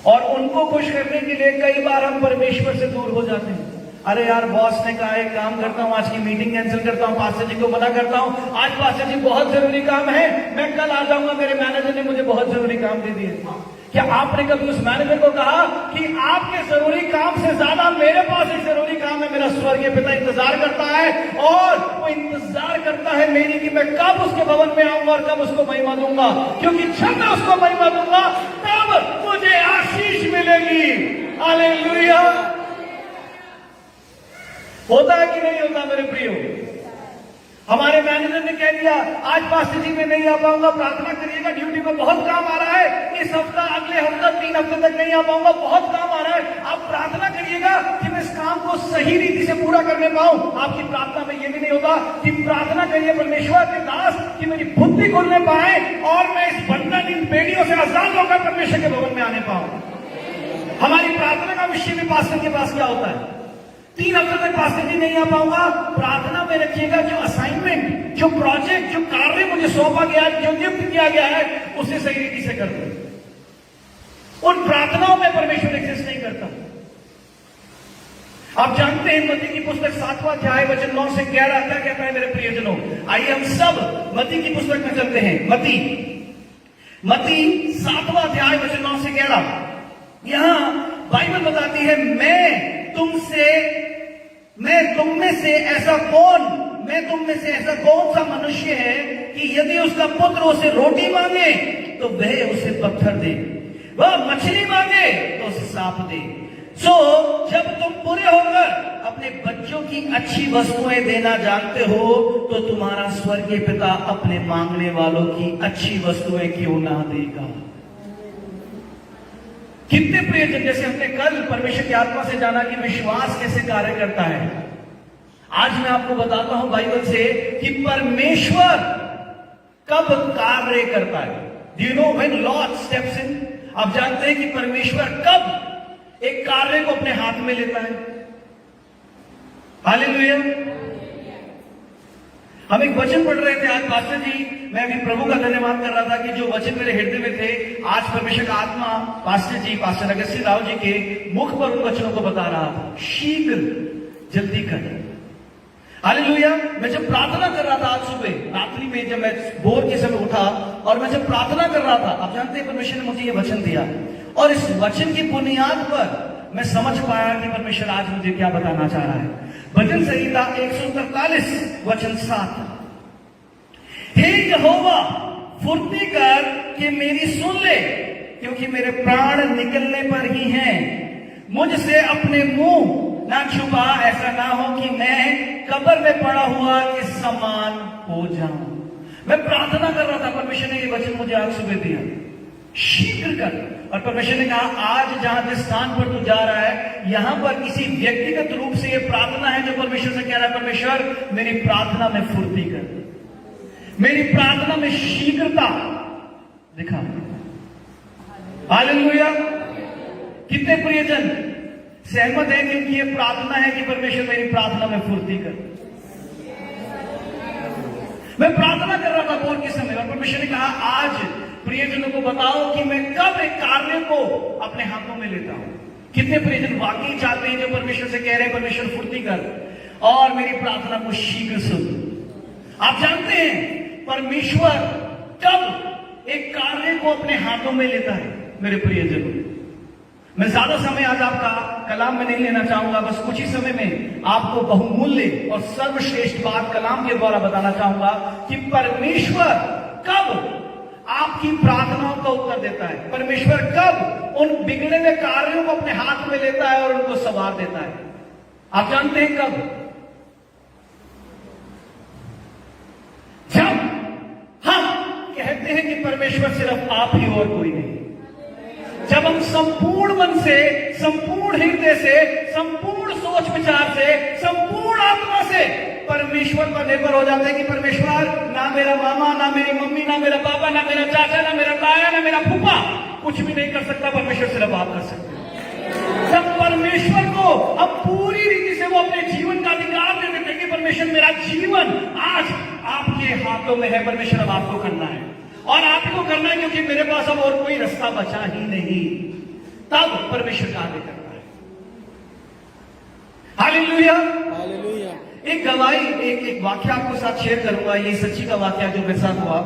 और उनको खुश करने के लिए कई बार हम परमेश्वर से दूर हो जाते हैं। अरे यार, बॉस ने कहा एक काम करता हूं, आज की मीटिंग कैंसिल करता हूं, पास्टर जी को मना करता हूं, आज पास्टर जी बहुत जरूरी काम है, मैं कल आ जाऊंगा, मेरे मैनेजर ने मुझे बहुत जरूरी काम दे दिया। क्या आपने कभी उस मैनेजर को कहा कि आपके जरूरी काम से ज्यादा मेरे पास एक जरूरी काम है, मेरा स्वर्गीय पिता इंतजार करता है और वो इंतजार करता है मेरी कि मैं कब उसके भवन में आऊंगा और कब उसको महिमा दूंगा, क्योंकि जब मैं उसको महिमा दूंगा तब मुझे आशीष मिलेगी। हालेलुया। होता है कि नहीं होता मेरे प्रियो? हमारे मैनेजर ने कह दिया आज पास्टर जी में नहीं आ पाऊंगा, प्रार्थना करिएगा, ड्यूटी में बहुत काम आ रहा है, इस हफ्ता, अगले हफ्ता, 3 हफ्ते तक नहीं आ पाऊंगा, बहुत काम आ रहा है, आप प्रार्थना करिएगा कि मैं इस काम को सही रीति से पूरा करने पाऊं। आपकी प्रार्थना में यह भी नहीं होता कि प्रार्थना करिए परमेश्वर के दास कि मेरी बुद्धि खुलने पाए और मैं इस बंधन, इन बेड़ियों से आजाद होकर परमेश्वर के भवन में आने पाऊं। हमारी प्रार्थना का विषय भी पास्टर के पास क्या होता है? 3 हफ्ते तक पास्टर जी नहीं आ पाऊंगा, प्रार्थना में रखिएगा जो असाइनमेंट, जो प्रोजेक्ट, जो कार्य मुझे सौंपा गया है, जो नियुक्त किया गया है, उसे सही रीति से कर दो। उन प्रार्थनाओं में परमेश्वर एक्सेस नहीं करता। आप जानते हैं मत्ती की पुस्तक 7वां अध्याय वचन 9 से 11 क्या कहता है मेरे प्रियजनों? आइए हम सब मत्ती की पुस्तक में चलते हैं। मत्ती 7वां अध्याय वचन 9 से 11। यहां बाइबल बताती है मैं तुम में से ऐसा कौन सा मनुष्य है कि यदि उसका पुत्र उसे रोटी मांगे तो वह उसे पत्थर दे, वह मछली मांगे तो उसे सांप दे। सो जब तुम पूरे होकर अपने बच्चों की अच्छी वस्तुएं देना जानते हो तो तुम्हारा स्वर्गीय पिता अपने मांगने वालों की अच्छी वस्तुएं क्यों ना देगा। कितने प्रियजन, जैसे हमने कल परमेश्वर की आत्मा से जाना कि विश्वास कैसे कार्य करता है, आज मैं आपको बताता हूं बाइबल से कि परमेश्वर कब कार्य करता है। Do you know when Lord steps in? आप जानते हैं कि परमेश्वर कब एक कार्य को अपने हाथ में लेता है। हालेलुया। हम एक वचन पढ़ रहे थे आज पास्टर जी, मैं अभी प्रभु का धन्यवाद कर रहा था कि जो वचन मेरे हृदय में थे, आज परमेश्वर का आत्मा पास्टर जी, पास्टर अगस्ती राव जी के मुख पर उन वचनों को बता रहा था। शीघ्र, जल्दी कर। हालेलुया। मैं जब प्रार्थना कर रहा था आज सुबह रात्रि में, जब मैं भोर के समय उठा और मैं जब प्रार्थना कर रहा था, आप जानते हैं परमेश्वर ने मुझे ये वचन दिया और इस वचन की बुनियाद पर मैं समझ पाया कि परमेश्वर आज मुझे क्या बताना चाह रहा है। भजन संहिता 143 वचन 7। हे यहोवा, फुर्ती कर कि मेरी सुन ले, क्योंकि मेरे प्राण निकलने पर ही हैं। मुझसे अपने मुंह ना छुपा, ऐसा ना हो कि मैं कब्र में पड़ा हुआ के समान हो जाऊं। मैं प्रार्थना कर रहा था, परमेश्वर ने ये वचन मुझे आज सुबह दिया। शीघ्र कर। और परमेश्वर ने कहा आज जहां जिस स्थान पर तू जा रहा है, यहां पर किसी व्यक्तिगत रूप से यह प्रार्थना है जो परमेश्वर से कह रहा है, परमेश्वर मेरी प्रार्थना में फुर्ती कर, मेरी प्रार्थना में शीघ्रता दिखा। हालेलुया। कितने प्रियजन सहमत है क्योंकि ये प्रार्थना है कि परमेश्वर मेरी प्रार्थना में फुर्ती कर। मैं प्रार्थना कर रहा था बोर के समय और परमेश्वर ने कहा आज प्रियजनों को बताओ कि मैं कब एक कार्य को अपने हाथों में लेता हूं। कितने प्रियजन वाकई चाहते हैं जो परमेश्वर से कह रहे हैं परमेश्वर फुर्ती कर और मेरी प्रार्थना को शीघ्र सुन। आप जानते हैं परमेश्वर कब एक कार्य को अपने हाथों में लेता है। मेरे प्रियजनों, मैं ज्यादा समय आज आपका कलाम में नहीं लेना चाहूंगा, बस कुछ ही समय में आपको बहुमूल्य और सर्वश्रेष्ठ बात कलाम के द्वारा बताना चाहूंगा कि परमेश्वर कब आपकी प्रार्थनाओं का उत्तर देता है, परमेश्वर कब उन बिगड़े हुए कार्यों को अपने हाथ में लेता है और उनको संवार देता है। आप जानते हैं कब? जब हम कहते हैं कि परमेश्वर सिर्फ आप ही और कोई नहीं। जब हम संपूर्ण मन से, संपूर्ण हृदय से, संपूर्ण सोच विचार से, संपूर्ण आत्मा से परमेश्वर पर निर्भर हो जाते हैं कि परमेश्वर ना मेरा मामा, ना मेरी मम्मी, ना मेरा पापा, ना मेरा चाचा, ना मेरा ताया, ना मेरा फूफा कुछ भी नहीं कर सकता, परमेश्वर सिर्फ आप कर सकते हैं। जब परमेश्वर को अब पूरी रीति से वो अपने जीवन का अधिकार दे देते हैं कि परमेश्वर मेरा जीवन आज आपके हाथों में है, परमेश्वर अब आपको करना है और आपको करना है क्योंकि मेरे पास अब और कोई रास्ता बचा ही नहीं, तब परमेश्वर कार्य करता है। हालेलुया। हालेलुया। एक गवाही, एक वाक्य आपको साथ शेयर करूंगा। ये सच्ची का वाक्य जो मेरे साथ हुआ।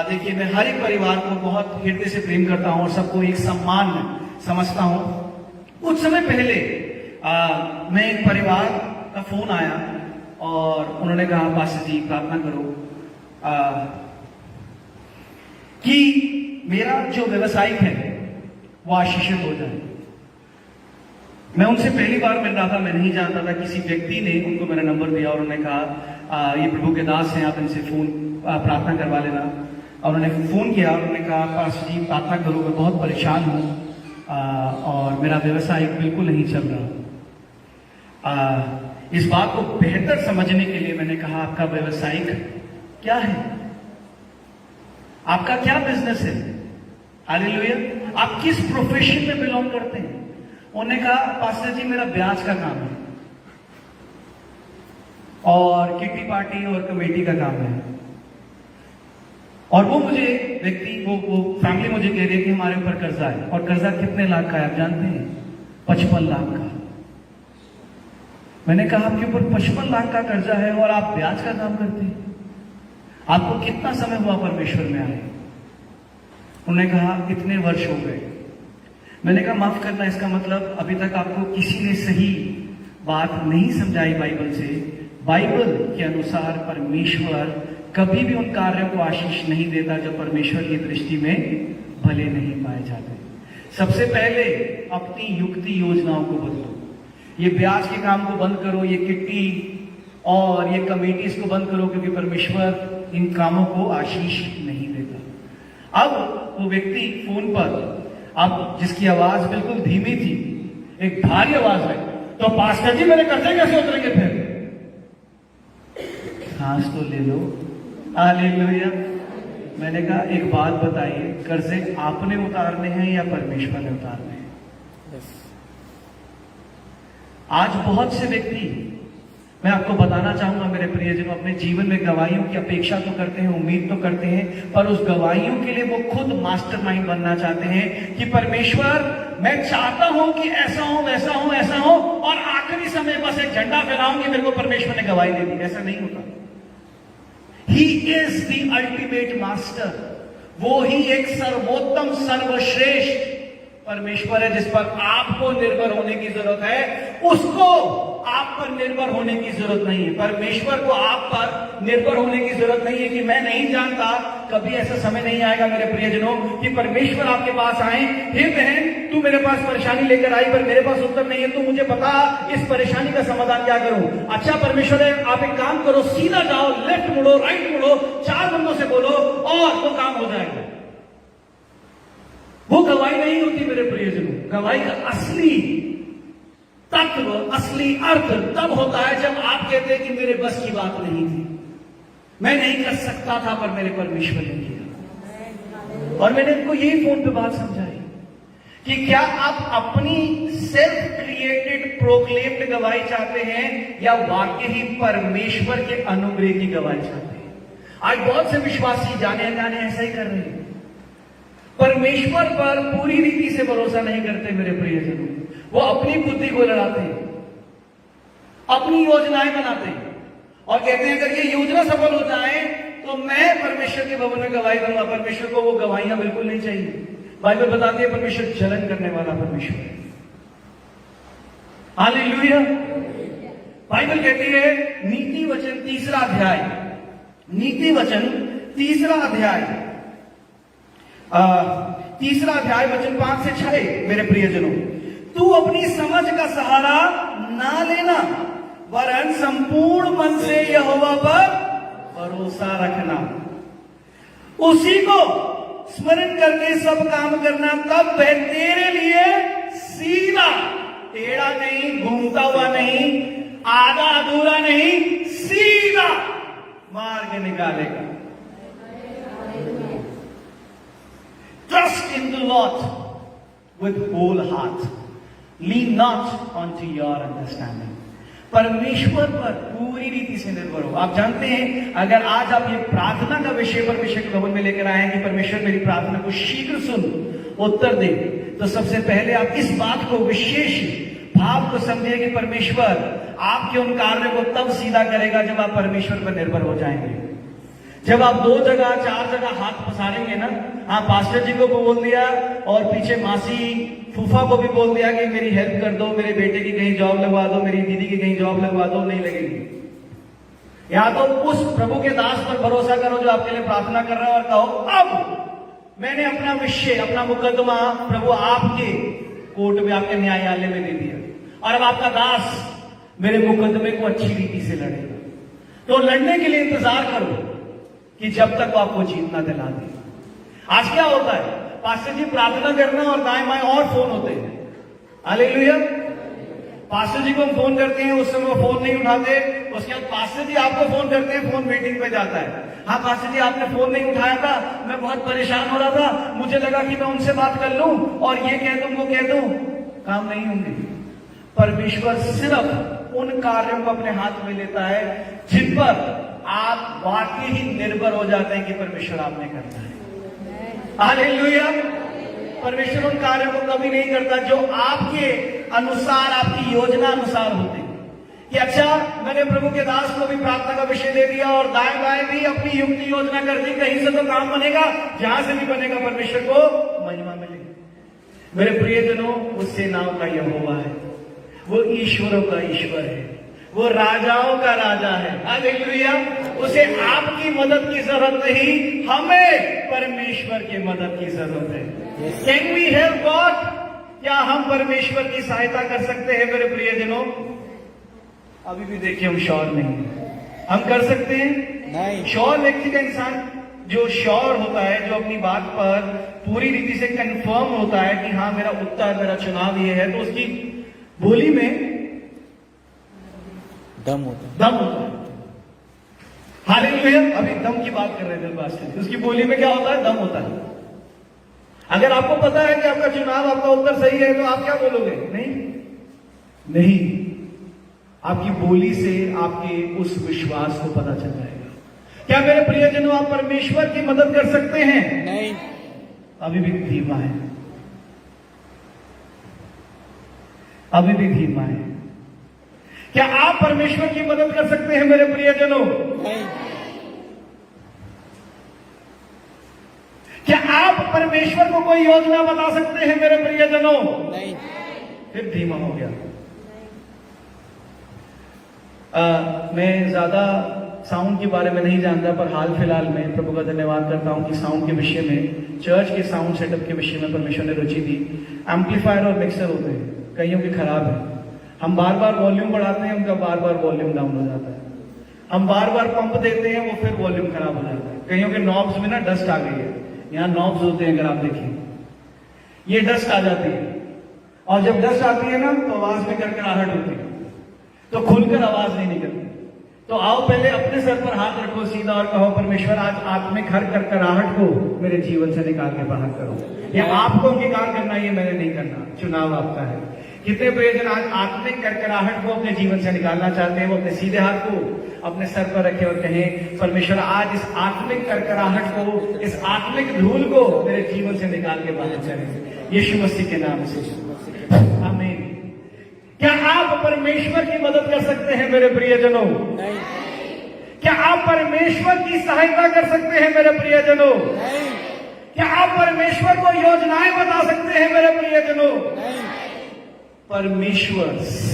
देखिए मैं हर एक परिवार को बहुत हृदय से प्रेम करता हूं और सबको एक सम्मान समझता हूं। कुछ समय पहले मैं एक परिवार का फोन आया और उन्होंने कहा पास्टर जी प्रार्थना करो कि मेरा जो व्यवसायिक है वो आशीषित हो जाए। मैं उनसे पहली बार मिल रहा था, मैं नहीं जानता था। किसी व्यक्ति ने उनको मेरा नंबर दिया और उन्होंने कहा ये प्रभु के दास हैं, आप इनसे फोन प्रार्थना करवा लेना। और उन्होंने फोन किया, उन्होंने कहा पास्टर जी प्रार्थना करो, मैं बहुत परेशान हूं और मेरा व्यवसाय बिल्कुल नहीं चल रहा। इस बात को बेहतर समझने के लिए मैंने कहा आपका व्यवसायिक क्या है, आपका क्या बिजनेस है, हालेलुया, आप किस प्रोफेशन में बिलोंग करते हैं। उन्होंने कहा पास्टर जी मेरा ब्याज का काम है और किटी पार्टी और कमेटी का काम है। और वो मुझे व्यक्ति वो फैमिली मुझे कह रही है कि हमारे ऊपर कर्जा है। और कर्जा कितने लाख का है आप जानते हैं? 55 लाख का। मैंने कहा आपके ऊपर 55 लाख का कर्जा है और आप ब्याज का काम करते हैं, आपको कितना समय हुआ परमेश्वर में आए? उन्होंने कहा इतने वर्ष हो गए। मैंने कहा माफ करना, इसका मतलब अभी तक आपको किसी ने सही बात नहीं समझाई बाइबल से। बाइबल के अनुसार परमेश्वर कभी भी उन कार्यों को आशीष नहीं देता जो परमेश्वर की दृष्टि में भले नहीं पाए जाते। सबसे पहले अपनी युक्ति योजनाओं को बदलो, ये ब्याज के काम को बंद करो, ये किट्टी और ये कमेटीज को बंद करो, क्योंकि परमेश्वर इन कामों को आशीष नहीं देता। अब वो व्यक्ति फोन पर, अब जिसकी आवाज बिल्कुल धीमी थी, एक भारी आवाज है, तो पास्टर जी मेरे कर्जे कैसे उतरेंगे? फिर सांस तो ले लो, हालेलुया। मैंने कहा एक बात बताइए, कर्जे आपने उतारने हैं या परमेश्वर ने उतारने हैं? आज बहुत से व्यक्ति, मैं आपको बताना चाहूंगा मेरे प्रियजनों, अपने जीवन में गवाहियों की अपेक्षा तो करते हैं, उम्मीद तो करते हैं, पर उस गवाहियों के लिए वो खुद मास्टरमाइंड बनना चाहते हैं कि परमेश्वर मैं चाहता हूं कि ऐसा हो, वैसा हो, ऐसा हो, और आखिरी समय बस एक झंडा फहराऊंगी, मेरे को परमेश्वर ने गवाही दे दी। ऐसा नहीं होता। He is the ultimate master. वो ही एक सर्वोत्तम सर्वश्रेष्ठ परमेश्वर है जिस पर आपको निर्भर होने की जरूरत है, उसको आप पर निर्भर होने की जरूरत नहीं है। परमेश्वर को आप पर निर्भर होने की जरूरत नहीं है कि मैं नहीं जानता। कभी ऐसा समय नहीं आएगा मेरे प्रियजनों कि परमेश्वर आपके पास आए, हे बहन तू मेरे पास परेशानी लेकर आई पर मेरे पास उत्तर नहीं है, तू मुझे बता इस परेशानी का समाधान क्या करूं। अच्छा परमेश्वर है, आप एक काम करो, सीधा जाओ, लेफ्ट मुड़ो, राइट मुड़ो, 4 बंदों से बोलो और वो काम हो जाएगा। वो गवाही नहीं होती मेरे प्रियजनों। गवाही का असली तत्व, असली अर्थ तब होता है जब आप कहते हैं कि मेरे बस की बात नहीं थी, मैं नहीं कर सकता था, पर मेरे परमेश्वर ने किया। और मैंने उनको यही फोन पे बात समझाई कि क्या आप अपनी सेल्फ क्रिएटेड प्रोक्लेम्ड गवाही चाहते हैं या वाकई ही परमेश्वर के अनुग्रह की गवाही चाहते हैं? आज बहुत से विश्वासी जाने अनजाने ऐसा ही कर रहे हैं, परमेश्वर पर पूरी रीति से भरोसा नहीं करते मेरे प्रियजनों। वो अपनी बुद्धि को लड़ाते हैं, अपनी योजनाएं बनाते हैं और कहते हैं अगर ये योजना सफल हो जाए तो मैं परमेश्वर के भवन में गवाही दूंगा। परमेश्वर को वो गवाहियां बिल्कुल नहीं चाहिए। बाइबल बताती है परमेश्वर जलन करने वाला परमेश्वर है। हालेलुया। बाइबल कहती है नीति वचन 3 अध्याय, नीति वचन 3 अध्याय 3 अध्याय वचन 5 से 6, मेरे प्रियजनों, तू अपनी समझ का सहारा ना लेना वरन संपूर्ण मन से यहोवा पर भरोसा रखना, उसी को स्मरण करके सब काम करना, तब वह तेरे लिए सीधा, टेढ़ा नहीं, घूमता हुआ नहीं, आधा अधूरा नहीं, सीधा मार्ग निकालेगा। Trust in the Lord with whole heart, lean not on to your understanding. परमेश्वर पर पूरी रीति से निर्भर हो। आप जानते हैं अगर आज आप ये प्रार्थना का विषय परमेश्वर के भवन में लेकर आए हैं कि परमेश्वर मेरी प्रार्थना को शीघ्र सुन, उत्तर दे, तो सबसे पहले आप इस बात को विशेष भाव को समझिए कि परमेश्वर आपके उन कार्यों को तब सीधा करेगा जब आप परमेश्वर पर निर्भर हो जाएंगे। जब आप 2 जगह 4 जगह हाथ पसारेंगे ना, हाँ पास्टर जी को बोल दिया और पीछे मासी फूफा को भी बोल दिया कि मेरी हेल्प कर दो, मेरे बेटे की कहीं जॉब लगवा दो, मेरी दीदी की कहीं जॉब लगवा दो, नहीं लगेगी। या तो उस प्रभु के दास पर भरोसा करो जो आपके लिए प्रार्थना कर रहा है और कहो अब मैंने अपना विषय, अपना मुकदमा प्रभु आपके कोर्ट में, आपके न्यायालय में दे दिया और अब आपका दास मेरे मुकदमे को अच्छी रीति से लड़ेगा। तो लड़ने के लिए इंतजार करो कि जब तक वो आपको जीतना दिला दे। आज क्या होता है, पास्टर जी प्रार्थना करना और दाएं बाएं और फोन होते हैं। हालेलुया। पास्टर जी को हम फोन करते हैं, उस समय वो फोन नहीं उठाते, उसके बाद पास्टर जी आपको फोन करते हैं, फोन वेटिंग पे जाता है। हाँ पास्टर जी आपने फोन नहीं उठाया था, मैं बहुत परेशान हो रहा था, मुझे लगा कि मैं उनसे बात कर लूं और ये कह दूं वो कह दूं, काम नहीं होंगे। परमेश्वर सिर्फ उन कार्यों को अपने हाथ में लेता है जिन पर आप वाकई ही निर्भर हो जाते हैं कि परमेश्वर आपने करना है। हालेलुया। परमेश्वर उन कार्यों को कभी नहीं करता जो आपके अनुसार, आपकी योजना अनुसार होते हैं कि अच्छा मैंने प्रभु के दास को भी प्रार्थना का विषय दे दिया और दाएं बाएं भी अपनी युक्ति योजना कर दी, कहीं से तो काम बनेगा, जहां से भी बनेगा परमेश्वर को महिमा मिलेगी। मेरे प्रियजनों, वो सेनाओं का यहोवा है, वो ईश्वरों का ईश्वर है, वो राजाओं का राजा है। हालेलुया। उसे आपकी मदद की जरूरत नहीं, हमें परमेश्वर की मदद की जरूरत है। Can we help God? क्या हम परमेश्वर की सहायता कर सकते हैं मेरे प्रियजनों? अभी भी देखिए हम श्योर नहीं, हम कर सकते हैं नहीं। श्योर व्यक्ति का इंसान जो श्योर होता है, जो अपनी बात पर पूरी रीति से कंफर्म होता है कि हाँ मेरा उत्तर, मेरा चुनाव ये है, तो उसकी बोली में दम होता है। दम होता है। हालेलुया। अभी दम की बात कर रहे थे दिलबाग से, उसकी बोली में क्या होता है? दम होता है। अगर आपको पता है कि आपका चुनाव, आपका उत्तर सही है, तो आप क्या बोलोगे? नहीं। आपकी बोली से आपके उस विश्वास को पता चल जाएगा। क्या मेरे प्रियजनों, आप परमेश्वर की मदद कर सकते हैं? नहीं। अभी भी धीमा है, अभी भी धीमा है। क्या आप परमेश्वर की मदद कर सकते हैं मेरे प्रियजनों? नहीं। क्या आप परमेश्वर को कोई योजना बता सकते हैं मेरे प्रियजनों? नहीं। फिर धीमा हो गया। मैं ज्यादा साउंड के बारे में नहीं जानता, पर हाल फिलहाल में प्रभु का धन्यवाद करता हूं कि साउंड के विषय में, चर्च के साउंड सेटअप के विषय में परमेश्वर ने रुचि दी। एम्पलीफायर और मिक्सर होते हैं, कईयों के खराब है, हम बार बार वॉल्यूम बढ़ाते हैं, उनका बार बार वॉल्यूम डाउन हो जाता है। हम बार बार पंप देते हैं, वो फिर वॉल्यूम खराब हो जाता है। कईयों के नॉब्स में ना डस्ट आ गई है, यहाँ नॉब्स होते हैं अगर आप देखिए। ये डस्ट आ जाती है, और जब डस्ट आती है ना तो आवाज में करकराहट होती है, तो खुलकर आवाज नहीं निकलती। तो आओ पहले अपने सर पर हाथ रखो सीधा और कहो, परमेश्वर आज आत्मिक हर करकराहट को मेरे जीवन से निकाल के बाहर करो। ये आपको अंगीकार करना, ये मैंने नहीं करना, चुनाव आपका है। कितने प्रियजन आज आत्मिक करकराहट को अपने जीवन से निकालना चाहते हैं? वो अपने सीधे हाथ को अपने सर पर रखे और कहें, परमेश्वर आज इस आत्मिक करकराहट को, इस आत्मिक धूल को मेरे जीवन से निकाल के बाहर करें, यीशु मसीह के नाम से। आमीन। क्या आप परमेश्वर की मदद कर सकते हैं मेरे प्रियजनों? नहीं। क्या आप परमेश्वर की सहायता कर सकते हैं मेरे प्रियजनों? नहीं। क्या आप परमेश्वर को योजनाएं बता सकते हैं मेरे प्रियजनों? नहीं। परमेश्वर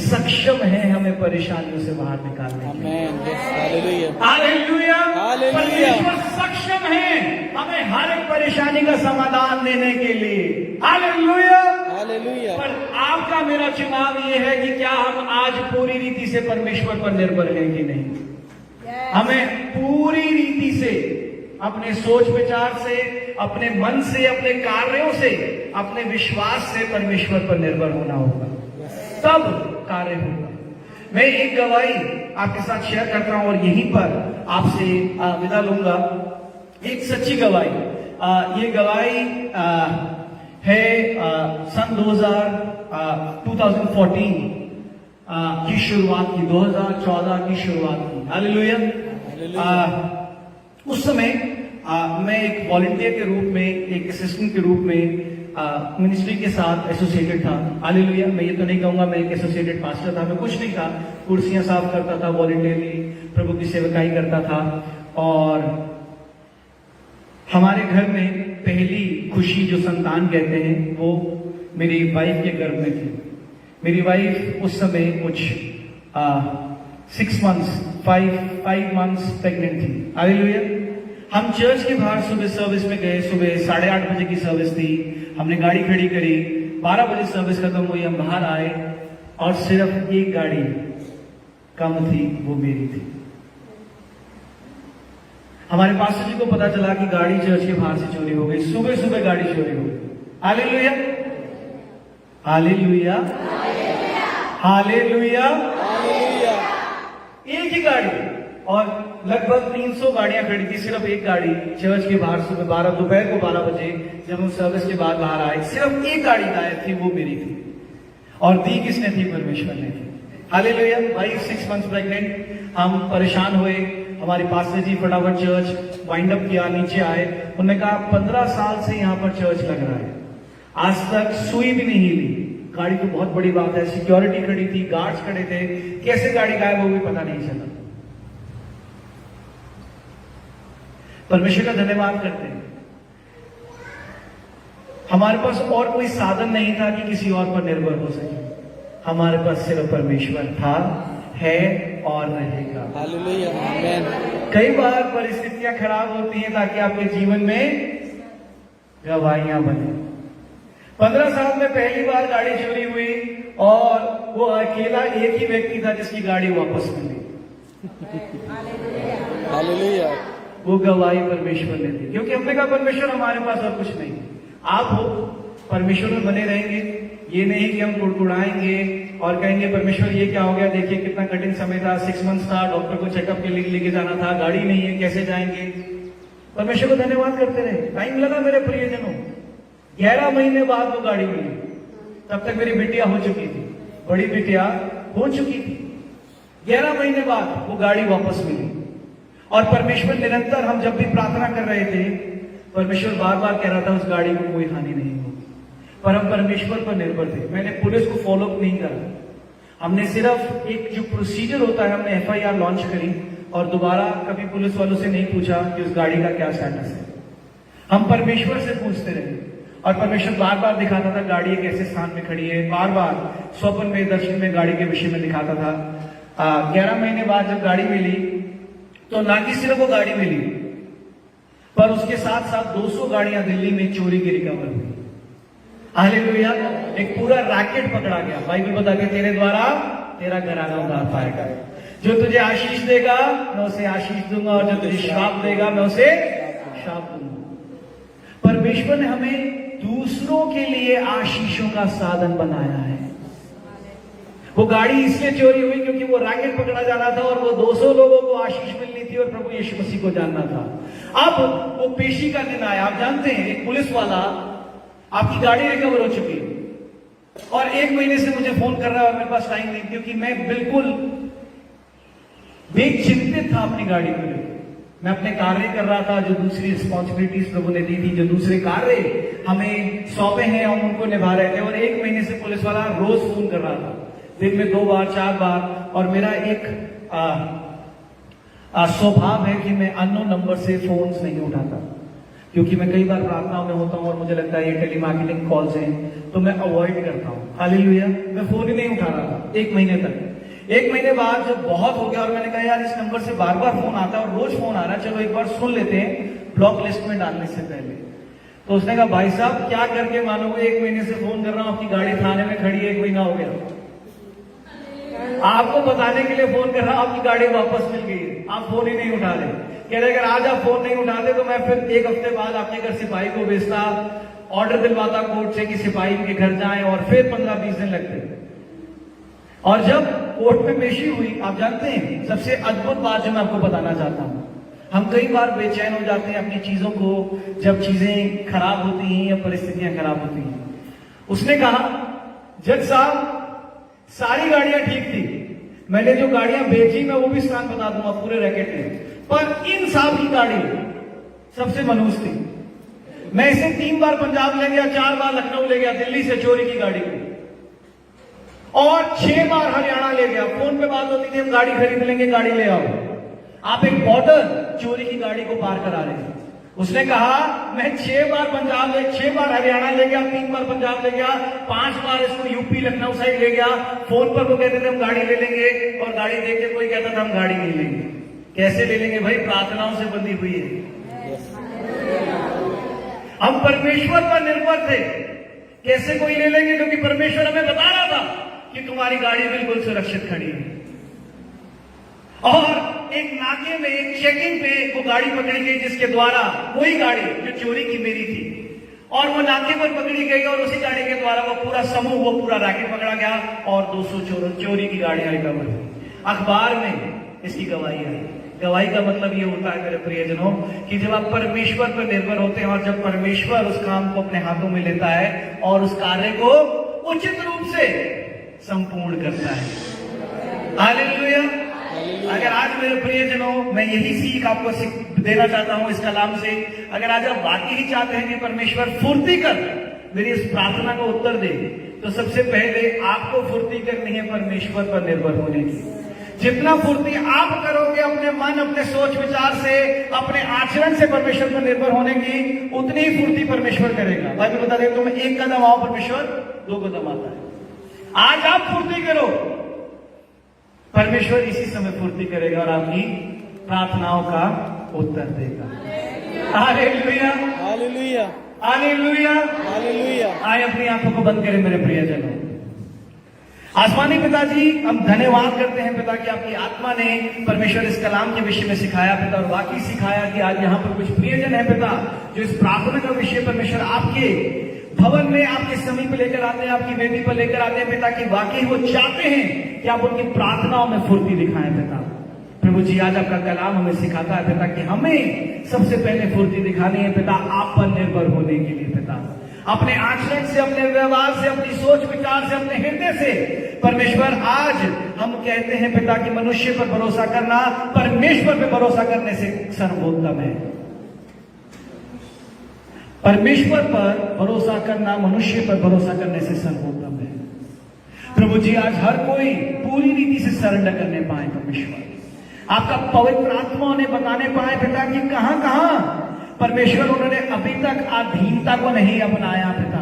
सक्षम है हमें परेशानियों से बाहर निकालने के लिए। आमेन। हालेलुया। हालेलुया। हालेलुया। परमेश्वर सक्षम है हमें हर एक परेशानी का समाधान देने के लिए। हालेलुया। हालेलुया। पर आपका मेरा चुनाव ये है कि क्या हम आज पूरी रीति से परमेश्वर पर निर्भर हैं कि नहीं। हमें पूरी रीति से अपने सोच विचार से, अपने मन से, अपने कार्यों से, अपने विश्वास से परमेश्वर पर निर्भर होना होगा, तब कार्य होगा। मैं एक गवाही आपके साथ शेयर करता हूं और यहीं पर आपसे विदा लूंगा। एक सच्ची गवाही। ये गवाही है सन 2014 की शुरुआत की, 2014 की शुरुआत की। हालेलुया। उस समय मैं एक वॉलंटियर के रूप में, एक असिस्टेंट के रूप में मिनिस्ट्री के साथ एसोसिएटेड था। हालेलुया। मैं ये तो नहीं कहूंगा मैं एक एसोसिएटेड पास्टर था, मैं कुछ नहीं था। कुर्सियां साफ करता था, वॉलंटियरली प्रभु की सेवकाई करता था। और हमारे घर में पहली खुशी जो संतान कहते हैं वो मेरी वाइफ के गर्भ में थी। मेरी वाइफ उस समय कुछ 5 मंथ्स प्रेग्नेंट थी। हालेलुया। हम चर्च के बाहर सुबह सर्विस में गए। सुबह 8:30 बजे की सर्विस थी। हमने गाड़ी खड़ी करी, 12 बजे सर्विस खत्म हुई, हम बाहर आए और सिर्फ एक गाड़ी कम थी, वो मेरी थी। हमारे पास्टर जी को पता चला कि गाड़ी चर्च के बाहर से चोरी हो गई। सुबह सुबह गाड़ी चोरी हो गई। हालेलुया। हालेलुया। हालेलुया। हालेलुया। एक ही गाड़ी, और लगभग 300 गाड़ियां खड़ी थी, सिर्फ एक गाड़ी चर्च के बाहर सुबह दोपहर को 12 बजे जब हम सर्विस के बाद बाहर आए, सिर्फ एक गाड़ी गायब थी, वो मेरी थी। और दी किसने थी? परमेश्वर ने थी। हालेलुया। भाई 6 मंथ्स प्रेग्नेंट। हम परेशान हुए। हमारे पास्टर जी फटाफट चर्च वाइंड अप किया, नीचे आए। उन्होंने कहा 15 साल से यहाँ पर चर्च लग रहा है, आज तक सुई भी नहीं हिली। गाड़ी तो बहुत बड़ी बात है, सिक्योरिटी खड़ी थी, गार्ड्स खड़े थे, कैसे गाड़ी गायब हो गई पता नहीं चला। परमेश्वर का धन्यवाद करते हैं। हमारे पास और कोई साधन नहीं था कि किसी और पर निर्भर हो सके। हमारे पास सिर्फ परमेश्वर था, है और रहेगा। हालेलुया। आमेन। कई बार परिस्थितियां खराब होती हैं ताकि आपके जीवन में गवाहियां बने। 15 साल में पहली बार गाड़ी चोरी हुई और वो अकेला एक ही व्यक्ति था जिसकी गाड़ी वापस मिली। हालेलुया। वो गवाही परमेश्वर ने दी, क्योंकि हमने कहा परमेश्वर हमारे पास और कुछ नहीं, आप हो, परमेश्वर में बने रहेंगे। ये नहीं कि हम कुड़कुड़ाएंगे और कहेंगे परमेश्वर ये क्या हो गया, देखिए कितना कठिन समय था, 6 मंथ्स था, डॉक्टर को चेकअप के लिए लेके जाना था, गाड़ी नहीं है, कैसे जाएंगे। परमेश्वर को धन्यवाद करते रहे। टाइम लगा मेरे प्रियजनों, 11 महीने बाद वो गाड़ी मिली। तब तक मेरी बिटिया हो चुकी थी, बड़ी बिटिया हो चुकी थी। 11 महीने बाद वो गाड़ी वापस मिली। और परमेश्वर निरंतर, हम जब भी प्रार्थना कर रहे थे, परमेश्वर बार बार कह रहा था उस गाड़ी को कोई हानि नहीं होगी, पर हम परमेश्वर पर निर्भर थे। मैंने पुलिस को फॉलोअप नहीं करा, हमने सिर्फ एक जो प्रोसीजर होता है, हमने FIR लॉन्च करी और दोबारा कभी पुलिस वालों से नहीं पूछा कि उस गाड़ी का क्या स्टेटस है। हम परमेश्वर से पूछते रहे और परमेश्वर बार बार दिखाता था गाड़ी एक ऐसे स्थान में खड़ी है। बार बार स्वप्न में, दर्शन में गाड़ी के विषय में दिखाता था। 11 महीने बाद जब गाड़ी मिली तो ना कि सिर्फ वो गाड़ी मिली, पर उसके साथ साथ 200 गाड़ियां दिल्ली में चोरी की रिकवर हुई। हालेलुया। एक पूरा रैकेट पकड़ा गया। बाइबल बता के तेरे द्वारा तेरा घराना उधार पाएगा। जो तुझे आशीष देगा मैं उसे आशीष दूंगा, और जो तुझे श्राप देगा मैं उसे श्राप दूंगा। परमेश्वर ने हमें दूसरों के लिए आशीषों का साधन बनाया है। वो गाड़ी इसलिए चोरी हुई क्योंकि वो रैकेट पकड़ा जाना था और वो 200 लोगों को आशीष मिलनी थी और प्रभु यीशु मसीह को जानना था। अब वो पेशी का दिन आया। आप जानते हैं, एक पुलिस वाला, आपकी गाड़ी रिकवर हो चुकी है और 1 महीने से मुझे फोन कर रहा है और मेरे पास टाइम नहीं, क्योंकि मैं बिल्कुल बेचिंतित था अपनी गाड़ी को लेकर। मैं अपने कार्य कर रहा था, जो दूसरी रिस्पॉन्सिबिलिटीज प्रभु ने दी थी, जो दूसरे कार्य हमें सौंपे हैं, हम उनको निभा रहे थे। और 1 महीने से पुलिस वाला रोज फोन कर रहा था, दिन में 2 बार 4 बार। और मेरा एक स्वभाव है कि मैं अननोन नंबर से फोन्स नहीं उठाता, क्योंकि मैं कई बार प्रार्थनाओं में होता हूं और मुझे लगता है ये टेलीमार्केटिंग कॉल्स हैं, तो मैं अवॉइड करता हूं। हालेलुया, मैं फोन ही नहीं उठा रहा था 1 महीने तक। 1 महीने बाद जब बहुत हो गया और मैंने कहा यार इस नंबर से बार बार फोन आता है और रोज फोन आ रहा है, चलो एक बार सुन लेते हैं ब्लॉक लिस्ट में डालने से पहले। तो उसने कहा भाई साहब क्या करके मानोगे, 1 महीने से फोन कर रहा हूं, आपकी गाड़ी थाने में खड़ी है, 1 महीना हो गया, आपको बताने के लिए फोन कर रहा हूं आपकी गाड़ी वापस मिल गई है, आप फोन ही नहीं उठा रहे। कह रहे अगर आज आप फोन नहीं उठाते तो मैं फिर 1 हफ्ते बाद आपके घर सिपाही को भेजता, ऑर्डर दिलवाता कोर्ट से कि सिपाही के घर जाएं, और फिर 15-20 दिन लगते। और जब कोर्ट में पेशी हुई, आप जानते हैं सबसे अद्भुत बात जो मैं आपको बताना चाहता हूं, हम कई बार बेचैन हो जाते हैं अपनी चीजों को जब चीजें खराब होती हैं या परिस्थितियां खराब होती हैं। उसने कहा जज साहब सारी गाड़ियां ठीक थी, मैंने जो गाड़ियां बेची मैं वो भी स्थान बता दूंगा पूरे रैकेट में, पर इन साहब की गाड़ी सबसे मनहूस थी। मैं इसे 3 बार पंजाब ले गया, 4 बार लखनऊ ले गया दिल्ली से चोरी की गाड़ी को, और 6 बार हरियाणा ले गया। फोन पे बात होती थी हम गाड़ी खरीद लेंगे, गाड़ी ले आओ। आप एक बॉर्डर चोरी की गाड़ी को पार करा रहे हैं। उसने कहा मैं 6 बार पंजाब 6 बार हरियाणा ले गया, 3 बार पंजाब ले गया, 5 बार इसको यूपी लखनऊ साइड ले गया। फोन पर वो कहते थे हम गाड़ी ले लेंगे, और गाड़ी देख के कोई कहता था हम गाड़ी नहीं लेंगे। कैसे ले लेंगे भाई, प्रार्थनाओं से बंधी हुई है। हम परमेश्वर पर निर्भर थे, कैसे कोई ले लेंगे, क्योंकि परमेश्वर हमें बता रहा था कि तुम्हारी गाड़ी बिल्कुल सुरक्षित खड़ी है। और एक नाके में एक चेकिंग पे वो गाड़ी पकड़ी गई, जिसके द्वारा वही गाड़ी जो चोरी की मेरी थी, और वो नाके पर पकड़ी गई, और उसी गाड़ी के द्वारा वो पूरा समूह, वो पूरा रैकेट पकड़ा गया और 200 चोरी की गाड़ियां रिकवर हुई। अखबार में इसकी गवाही आई। गवाही का मतलब ये होता है मेरे प्रियजनों कि जब आप परमेश्वर पर निर्भर होते हैं और जब परमेश्वर उस काम को अपने हाथों में लेता है और उस कार्य को उचित रूप से संपूर्ण करता है। हालेलुया। अगर आज मेरे प्रियजनों मैं यही सीख आपको देना चाहता हूं इस कलाम से, अगर आज आप वाकई ही चाहते हैं कि परमेश्वर फुर्ती कर मेरी इस प्रार्थना को उत्तर दे, तो सबसे पहले आपको फुर्ती करनी है परमेश्वर पर निर्भर होने की। जितना फुर्ती आप करोगे अपने मन, अपने सोच विचार से, अपने आचरण से परमेश्वर पर निर्भर होने की, उतनी ही फुर्ती परमेश्वर करेगा। बाइबल बता रहे तुम 1 कदम आओ, परमेश्वर 2 कदम आता है। आज आप फुर्ती करो, परमेश्वर इसी समय फुर्ती करेगा और आपकी प्रार्थनाओं का उत्तर देगा। Hallelujah, hallelujah, hallelujah, hallelujah. आए अपनी आंखों को बंद करें मेरे प्रियजनों। आसमानी पिताजी, हम धन्यवाद करते हैं पिता कि आपकी आत्मा ने परमेश्वर इस कलाम के विषय में सिखाया पिता, और वाकई सिखाया कि आज यहाँ पर कुछ प्रियजन है पिता जो इस प्रार्थना का विषय परमेश्वर आपके भवन में, आपके समीप लेकर आते हैं, आपकी वेदी पर लेकर आते हैं पिता, कि वाकई वो चाहते हैं कि आप उनकी प्रार्थनाओं में फुर्ती दिखाएं पिता। प्रभु जी आज आपका कलाम हमें सिखाता है पिता कि हमें सबसे पहले फुर्ती दिखानी है पिता, आप पर निर्भर होने के लिए पिता, अपने आचरण से, अपने व्यवहार से, अपनी सोच विचार से, अपने हृदय से। परमेश्वर आज हम कहते हैं पिता कि मनुष्य पर भरोसा करना परमेश्वर पर भरोसा करने से सर्वोत्तम है। परमेश्वर पर भरोसा करना मनुष्य पर भरोसा करने से सर्वोत्तम है। प्रभु जी आज हर कोई पूरी रीति से सरेंडर करने पाए परमेश्वर, आपका पवित्र आत्मा उन्हें बताने पाए पिता कि कहां कहां परमेश्वर उन्होंने अभी तक अधीनता को नहीं अपनाया पिता,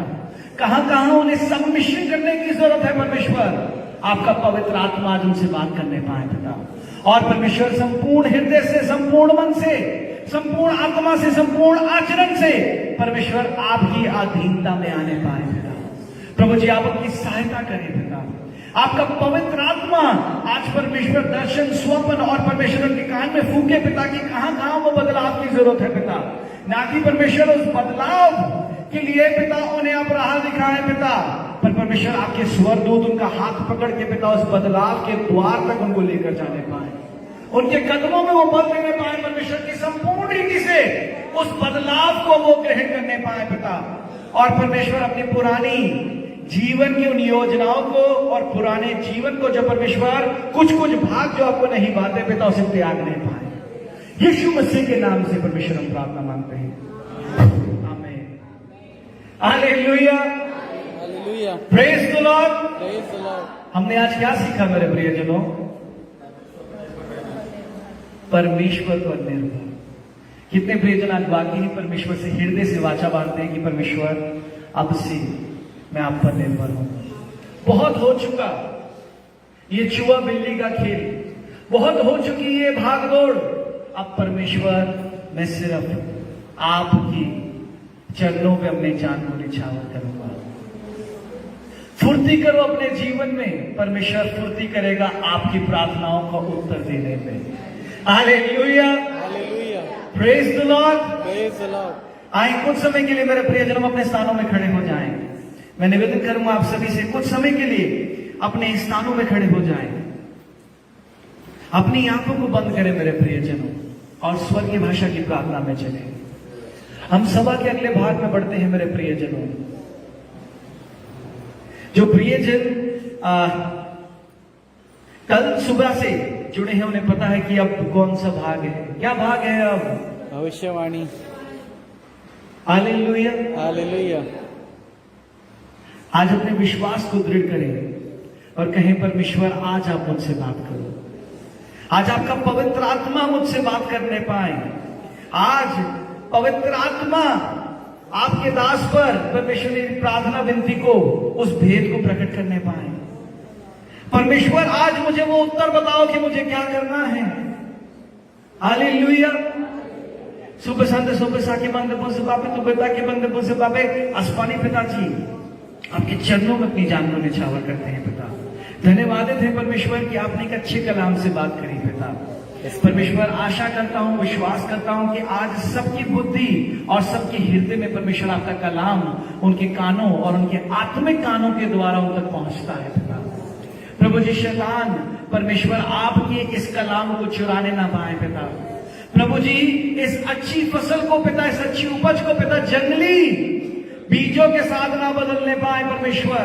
कहां कहां उन्हें सबमिशन करने की जरूरत है परमेश्वर। आपका पवित्र आत्मा आज उनसे बात करने पाए पिता, और परमेश्वर संपूर्ण हृदय से, संपूर्ण मन से, संपूर्ण आत्मा से, संपूर्ण आचरण से परमेश्वर आपकी अधीनता में आने पाए पिता। प्रभु जी आप अपनी सहायता करें पिता, आपका पवित्र आत्मा आज परमेश्वर दर्शन, स्वप्न और परमेश्वर के कान में फूके पिता कि कहां कहां वो बदलाव की जरूरत है पिता, ना कि परमेश्वर उस बदलाव के लिए पिता उन्हें आप राह दिखाएं पिता। पर परमेश्वर आपके स्वर्गदूत उनका हाथ पकड़ के पिता उस बदलाव के द्वार तक उनको लेकर जाने पाए, उनके कदमों में वो बल देने पाए परमेश्वर की संपूर्ण रीति से उस बदलाव को वो ग्रहण करने पाए पिता। और परमेश्वर अपनी पुरानी जीवन की उन योजनाओं को और पुराने जीवन को जो परमेश्वर कुछ कुछ भाग जो आपको नहीं भाते पिता उसे त्यागने पाए। यीशु मसीह के नाम से परमेश्वर हम प्रार्थना मांगते हैं, आमीन। Hallelujah, hallelujah, praise the Lord. Praise the Lord. हमने आज क्या सीखा मेरे प्रियजनों? परमेश्वर पर निर्भर। कितने प्रियजन आज बाकी ही परमेश्वर से हृदय से वाचा बांधते हैं कि परमेश्वर अब से मैं आप पर निर्भर हूं। बहुत हो चुका ये चूहा बिल्ली का खेल, बहुत हो चुकी ये भागदौड़। अब परमेश्वर मैं सिर्फ आपकी चरणों पे अपने जान को निछावर करूंगा। फुर्ती करो अपने जीवन में, परमेश्वर फुर्ती करेगा आपकी प्रार्थनाओं का उत्तर देने में। Hallelujah, hallelujah, praise the Lord, praise the Lord. आए कुछ समय के लिए मेरे प्रियजनों अपने स्थानों में खड़े हो जाएं। मैं निवेदन करूंगा आप सभी से कुछ समय के लिए अपने स्थानों में खड़े हो जाएं, अपनी आंखों को बंद करें मेरे प्रियजनों और स्वर की भाषा की प्रार्थना में चले। हम सभा के अगले भाग में बढ़ते हैं मेरे प्रियजनों। जो प्रियजन कल सुबह से जुड़े हैं उन्हें पता है कि अब कौन सा भाग है, क्या भाग है अब? भविष्यवाणी। Hallelujah, hallelujah. आज अपने विश्वास को दृढ़ करें और कहें परमेश्वर आज आप मुझसे बात करो, आज आपका पवित्र आत्मा मुझसे बात करने पाए। आज पवित्र आत्मा आपके दास पर परमेश्वर की प्रार्थना विनती को उस भेद को प्रकट करने पाए। परमेश्वर आज मुझे वो उत्तर बताओ कि मुझे क्या करना है। हालेलुया। सुबह संत सुबह साके बंदपुर से बापे तो पिता के बंदपुर से बापे अस्पानी पिताजी आपके चरणों में अपनी जान को निछावर करते हैं पिता। धन्यवाद है परमेश्वर कि आपने एक अच्छे कलाम से बात करी पिता। परमेश्वर आशा करता हूं, विश्वास करता हूं कि आज सबकी बुद्धि और सबके हृदय में परमेश्वर आपका कलाम उनके कानों और उनके आत्मिक कानों के द्वारा उन तक पहुंचता है पिता। प्रभु जी शैतान परमेश्वर आपके इस कलाम को चुराने ना पाए पिता। प्रभु जी इस अच्छी फसल को पिता, इस अच्छी उपज को पिता जंगली बीजों के साथ ना बदलने पाए परमेश्वर।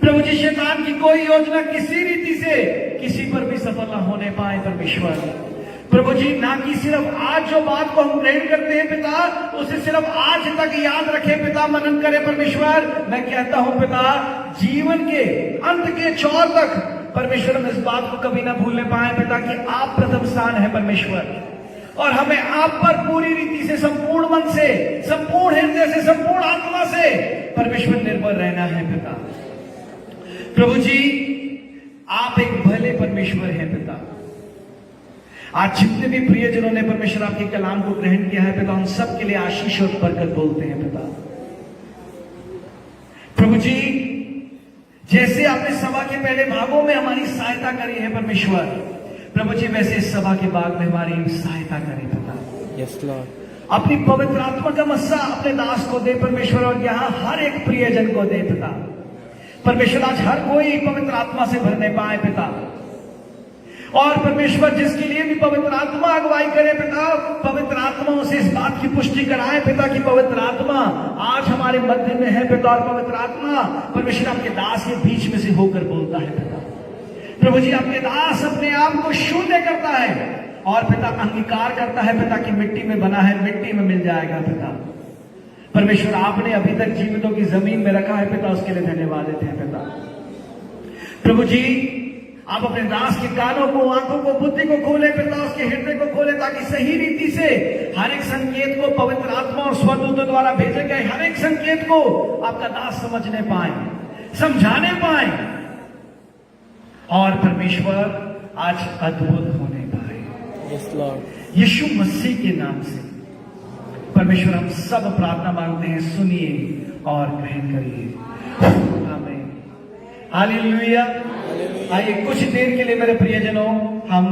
प्रभु जी शैतान की कोई योजना किसी रीति से किसी पर भी सफल ना होने पाए परमेश्वर। प्रभु जी ना कि सिर्फ आज जो बात को हम ग्रहण करते हैं पिता उसे सिर्फ आज तक याद रखे पिता, मनन करे परमेश्वर। मैं कहता हूं पिता जीवन के अंत के छोर तक परमेश्वर हम इस बात को कभी ना भूलने पाए पिता कि आप प्रथम स्थान है परमेश्वर और हमें आप पर पूरी रीति से, संपूर्ण मन से, संपूर्ण हृदय से, संपूर्ण आत्मा से परमेश्वर निर्भर रहना है पिता। प्रभु जी आप एक भले परमेश्वर हैं पिता। आज जितने भी प्रियजनों ने परमेश्वर आपके कलाम को ग्रहण किया है पिता उन सब के लिए आशीष और बरकत बोलते हैं पिता। प्रभु जी जैसे आपने सभा के पहले भागों में हमारी सहायता करी है परमेश्वर, प्रभु जी वैसे इस सभा के भाग में हमारी सहायता करें पिता। Yes Lord. अपनी पवित्र आत्मा का मस्सा अपने दास को दे परमेश्वर और यहाँ हर एक प्रियजन को दे पिता। परमेश्वर आज हर कोई पवित्र आत्मा से भरने पाए पिता और परमेश्वर जिसके लिए भी पवित्र आत्मा अगुवाई करे पिता, पवित्र आत्मा उसे इस बात की पुष्टि कराए पिता कि पवित्र आत्मा आज हमारे मध्य में है पिता और पवित्र आत्मा परमेश्वर आपके दास के बीच में से होकर बोलता है पिता। प्रभु जी आपके दास अपने आप को शून्य करता है और पिता अंगीकार करता है पिता कि मिट्टी में बना है, मिट्टी में मिल जाएगा पिता। परमेश्वर आपने अभी तक जीवितों की जमीन में रखा है पिता, उसके लिए धन्यवाद देते हैं पिता। प्रभु जी आप अपने दास के कानों को, आंखों को, बुद्धि को खोले पिता, उसके हृदय को खोले ताकि सही रीति से हर एक संकेत को पवित्र आत्मा और स्वर्गदूतों द्वारा भेजे गए हर एक संकेत को आपका दास समझने पाए, समझाने पाए और परमेश्वर आज अद्भुत होने पाए। Yes Lord. यीशु मसीह के नाम से परमेश्वर हम सब प्रार्थना मांगते हैं, सुनिए और ग्रहण करिए। आमीन। हालेलुया। आइए कुछ देर के लिए मेरे प्रियजनों हम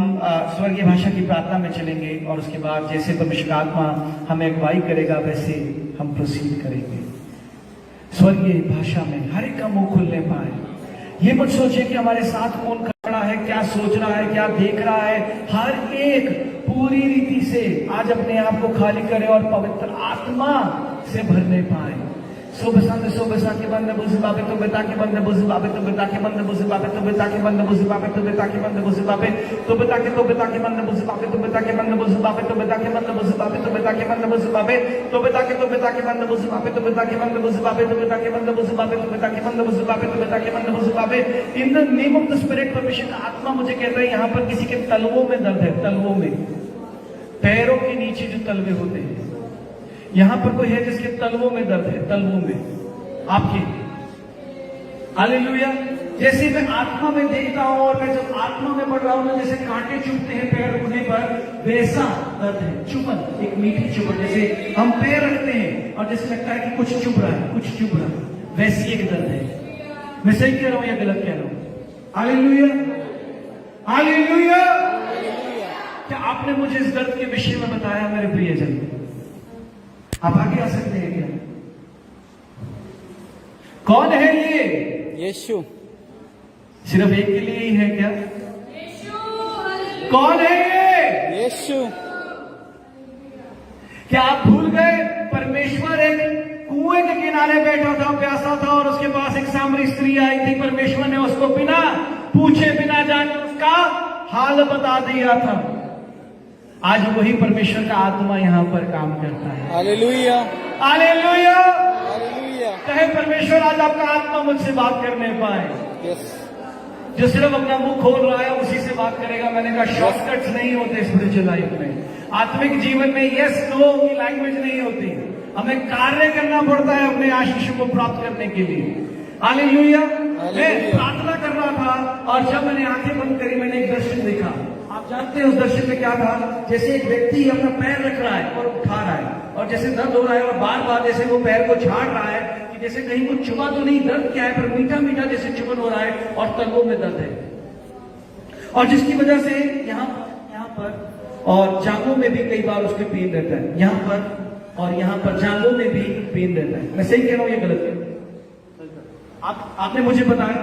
स्वर्गीय भाषा की प्रार्थना में चलेंगे और उसके बाद जैसे परमेश्वर आत्मा हमें अगुवाई करेगा वैसे हम प्रोसीड करेंगे। स्वर्गीय भाषा में हर एक का मुंह खुलने पाए। ये मत सोचिए कि हमारे साथ कौन खड़ा है, क्या सोच रहा है, क्या देख रहा है। हर एक पूरी रीति से आज अपने आप को खाली करे और पवित्र आत्मा से भरने पाए। सुबह के बंद बुझ बाबे तो बेटा के बंद बुझ बाबे तो बेटा के बंद बुझ बाबे तो बेटा के बंद बुझ बाबे तो बेटा के बंद बुझ बाबे तो बेटा के बंद बुझ बाबे तो बेटा के बंद बुझ बाबे तो बेटा के बंद बुझ बाबे तो बेटा के बंद बुझ बाबे तो बेटा के बंद बुझ बाबे तो बेटा के बंद बुझ बाबे तो बेटा के बंद बुझ बाबे तो बेटा के बंद बुझ बाबे तो बेटा के बंद बुझ बाबे। In the name of the spirit परमेश्वर का आत्मा मुझे कहता है यहाँ पर किसी के तलवों में दर्द है, तलवों में, पैरों के नीचे जो तलवे होते हैं, यहां पर कोई है जिसके तलवों में दर्द है, तलवों में आपके। हालेलुया। जैसे मैं आत्मा में देखता हूं और मैं जब आत्मा में बढ़ रहा हूं ना, जैसे कांटे चुभते हैं पैर रखने पर, वैसा दर्द है, चुभन, एक मीठी चुभन। जैसे हम पैर रखते हैं और जैसे लगता है कि कुछ चुभ रहा है, कुछ चुभ रहा है, वैसी एक दर्द है। मैं सही कह रहा हूं या गलत कह रहा हूं? Hallelujah, hallelujah. क्या आपने मुझे इस दर्द के विषय में बताया मेरे प्रियजन? आप आगे आ सकते हैं क्या? कौन है ये? यीशु। सिर्फ एक के लिए ही है क्या? कौन है ये? यीशु। क्या आप भूल गए परमेश्वर एक कुएं के किनारे बैठा था, प्यासा था, और उसके पास एक सामरी स्त्री आई थी। परमेश्वर ने उसको बिना पूछे बिना जाने उसका हाल बता दिया था। आज वही परमेश्वर का आत्मा यहां पर काम करता है। Hallelujah, hallelujah, hallelujah. कहे परमेश्वर आज आपका आत्मा मुझसे बात करने पाए। यस। जो सिर्फ अपना मुंह खोल रहा है उसी से बात करेगा। मैंने कहा शॉर्टकट्स नहीं होते स्पिरिचुअल लाइफ में, आत्मिक जीवन में यस नो की लैंग्वेज नहीं होती। हमें कार्य करना पड़ता है अपने आशीषों को प्राप्त करने के लिए। हालेलुया। मैं प्रार्थना कर रहा था और जब मैंने आंखें बंद करी मैंने एक दर्शन देखा। आप जानते हैं उस दर्शन में क्या था? जैसे एक व्यक्ति अपना पैर रख रहा है और उठा रहा है, और जैसे दर्द हो रहा है और बार बार जैसे वो पैर को झाड़ रहा है कि जैसे कहीं कुछ चुभा तो नहीं, दर्द क्या है, पर मीठा मीठा जैसे चुभन हो रहा है और तलवों में दर्द है, और जिसकी वजह से यहाँ पर और जांघों में भी कई बार उसके पेन रहता है, यहाँ पर और यहाँ पर जांघों में भी पेन रहता है। मैं सही कह रहा हूँ या गलत कह रहा हूँ? आपने मुझे बताया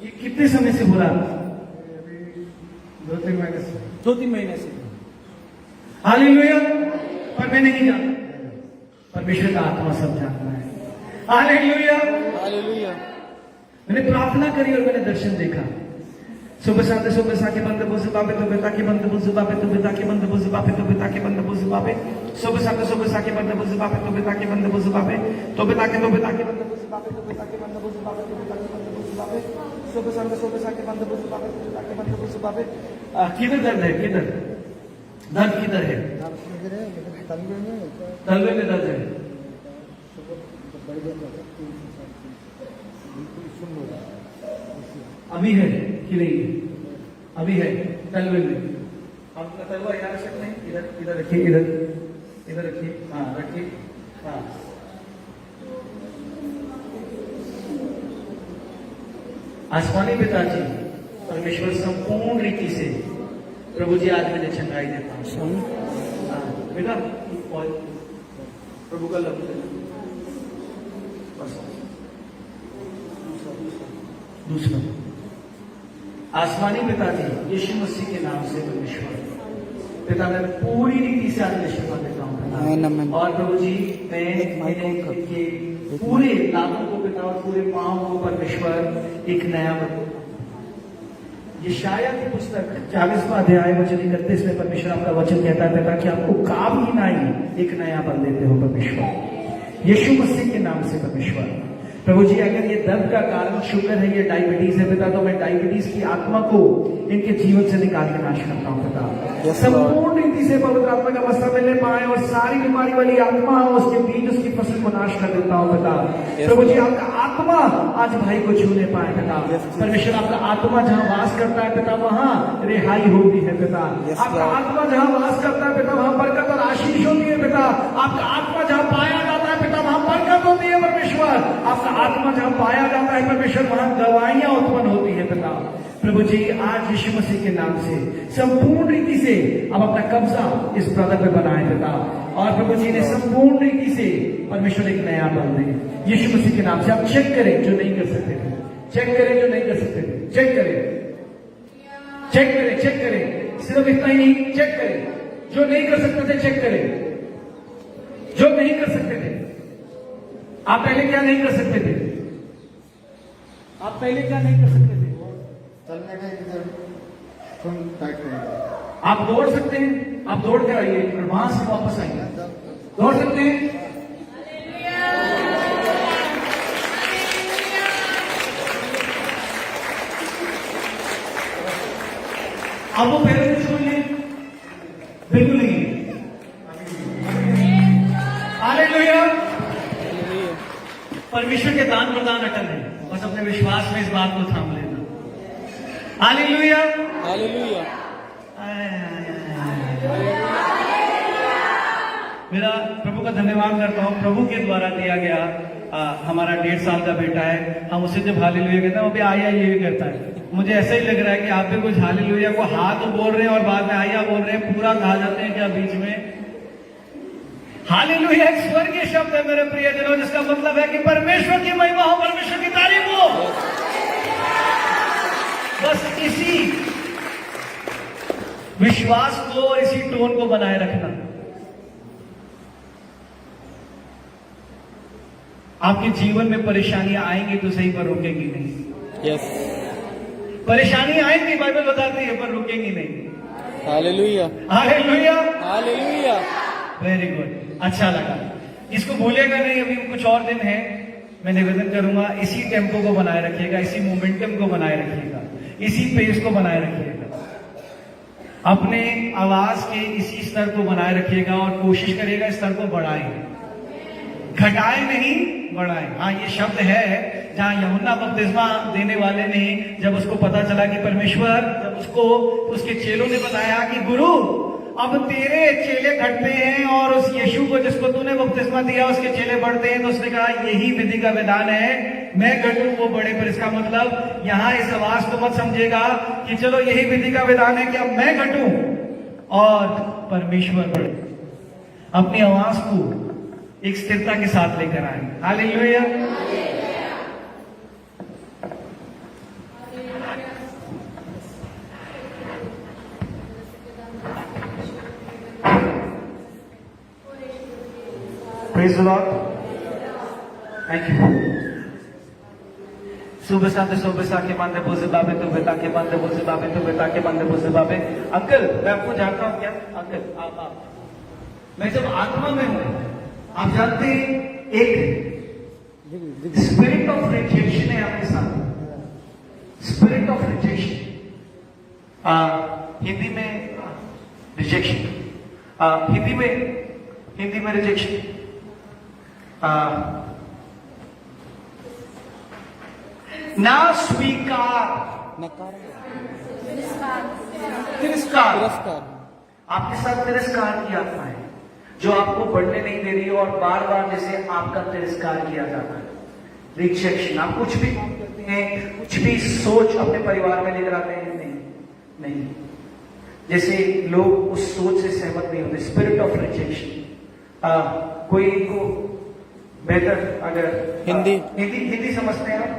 ये कितने समय से हो रहा है? 2-3 महीने से। 2-3 महीने से। हालेलुया। पर मैं नहीं जानता, परमेश्वर का आत्मा सब जानता है। Hallelujah, hallelujah. मैंने प्रार्थना करी और मैंने दर्शन देखा। सुबह साके बंद बुझ बाबे तो बेटा के बंद बुझ बाबे तो बेटा के बंद बुझ बाबे तो बेटा के बंद बुझ बाबे। सुबह साके बंद बुझ बाबे तो बेटा के बंद बुझ बाबे तो बेटा के बंद बुझ बाबे तो बेटा के बंद बुझ बाबे तो बेटा के बंद बुझ बाबे। सुबह साके बंद बुझ बाबे तो बेटा के बंद बुझ बाबे। किधर दर्द है? किधर दर्द किधर है? तलवे में दर्द है। अभी है कि नहीं? अभी है तलवे में। आपका तलवा यहाँ रख सकते हैं? इधर इधर रखिए, इधर रखिए। हाँ रखिए। हाँ आसमानी पिताजी परमेश्वर संपूर्ण रीति से प्रभु जी आज मैंने चंगाई देता हूँ। बेटा प्रभु का लफ्ज दूसरा आसमानी पिताजी यीशु मसीह के नाम से परमेश्वर पिता मैं पूरी रीति से आज आशीर्वाद देता हूँ। और प्रभु जी मैं इनके पूरे लाभों को पिता और पूरे पाँव को परमेश्वर एक नया बन। ये शायद की पुस्तक 40वां अध्याय वचन 31 में परमेश्वर आपका वचन कहता है पिता कि आपको काम ही नहीं एक नया बन देते हो परमेश्वर यीशु मसीह के नाम से। परमेश्वर प्रभु जी अगर ये दर्द का कारण शुगर है, ये डायबिटीज है पिता, तो मैं डायबिटीज की आत्मा को इनके जीवन से निकाल के नाश करता हूँ पिता। संपूर्ण रीति से पवित्र आत्मा का मस्ता मिलने पाए और सारी बीमारी वाली आत्मा हो उसके बीज उसकी फसल को नाश कर देता हूँ पिता। प्रभु जी आपका आत्मा आज भाई को छूने पाए पिता। परमेश्वर आपका आत्मा जहाँ वास करता है पिता वहाँ रिहाई होती है पिता। आपका आत्मा जहाँ वास करता है पिता वहाँ बरकत और आशीष होती है पिता। आपका आत्मा जहाँ पाया जाता है पिता वहाँ बरकत होती है परमेश्वर। आपका आत्मा जहाँ पाया जाता है परमेश्वर वहाँ दवाइयां उत्पन्न होती है पिता। प्रभु जी आज यीशु मसीह के नाम से संपूर्ण रीति से अब अपना कब्जा इस ब्रदर पे बनाए पिता, और प्रभु जी ने संपूर्ण रीति से परमेश्वर एक नया बल दे यीशु मसीह के नाम से। आप चेक करें जो नहीं कर सकते थे, चेक करें जो नहीं कर सकते थे, चेक करें, चेक करें, चेक करें, सिर्फ इतना ही नहीं, चेक करें जो नहीं कर सकते थे, चेक करें जो नहीं कर सकते थे। आप पहले क्या नहीं कर सकते थे? आप पहले क्या नहीं कर सकते थे? चलने का इधर तुम टाइट करेंगे। आप दौड़ सकते हैं, आप दौड़ कर आइए और वहां से वापस आइए, दौड़ सकते हैं। अब वो पैरों को छोड़िए, बिल्कुल नहीं। हालेलुया। परमेश्वर के दान प्रदान अटल है, बस अपने विश्वास में इस बात को थाम लेना। Hallelujah, hallelujah. मेरा प्रभु का धन्यवाद करता हूँ। प्रभु के द्वारा दिया गया हमारा 1.5 साल का बेटा है। हम उसे जब हालेलुया कहते हैं वो भी आया ये भी करता है। मुझे ऐसा ही लग रहा है कि आप भी कुछ हालेलुया को हाँ तो बोल रहे हैं और बाद में आया बोल रहे हैं, पूरा कहा जाते हैं क्या बीच में? हालेलुया एक स्वर्गीय शब्द है मेरे प्रियजनों, जिसका मतलब है कि परमेश्वर की महिमा हो, परमेश्वर की तारीफ हो। बस इसी विश्वास को और इसी टोन को बनाए रखना। आपके जीवन में परेशानियां आएंगी तो सही, पर रुकेंगी नहीं। यस। परेशानी आएंगी, बाइबल बताती है, पर रुकेंगी नहीं। Hallelujah, hallelujah, hallelujah. Very good, अच्छा लगा। इसको भूलेगा नहीं। अभी कुछ और दिन है, मैं निवेदन करूंगा इसी टेम्पो को बनाए रखिएगा, इसी मोमेंटम को बनाए रखिएगा, इसी पेस को बनाए रखिएगा, अपने आवाज के इसी स्तर को बनाए रखिएगा और कोशिश करिएगा स्तर को बढ़ाएं, घटाएं नहीं बढ़ाएं। हाँ ये शब्द है जहां यूहन्ना बपतिस्मा देने वाले ने, जब उसको पता चला कि परमेश्वर, जब उसको उसके चेलों ने बताया कि गुरु अब तेरे चेले घटते हैं और उस यीशु को जिसको तूने बपतिस्मा दिया उसके चेले बढ़ते हैं, तो उसने कहा यही विधि का विधान है, मैं घटूं वो बढ़े। पर इसका मतलब यहां इस आवाज को मत समझेगा कि चलो यही विधि का विधान है कि अब मैं घटूं और परमेश्वर बढ़े। अपनी आवाज को एक स्थिरता के साथ लेकर आए। Hallelujah. Praise the Lord. Thank you. सुबह के मानते बोझे बाबे तो बेटा के मानते बोझे बाबे तो बेटा के मानते बोझे बाबे। अंकल मैं आपको जानता हूं क्या? अंकल आप मैं जब आत्मा में हूं, आप जानते हैं एक स्पिरिट ऑफ रिजेक्शन है आपके साथ। स्पिरिट ऑफ रिजेक्शन, हिंदी में रिजेक्शन, हिंदी में रिजेक्शन, ना स्वीकार, तिरस्कार। आपके साथ तिरस्कार की आत्मा है जो आपको बढ़ने नहीं दे रही और बार बार जैसे आपका तिरस्कार किया जाता है। रिजेक्शन, आप कुछ भी करते हैं, कुछ भी सोच अपने परिवार में लेकर आते हैं, नहीं, जैसे लोग उस सोच से सहमत नहीं होते। Spirit of rejection. कोई को बेहतर अगर हिंदी समझते हैं आप?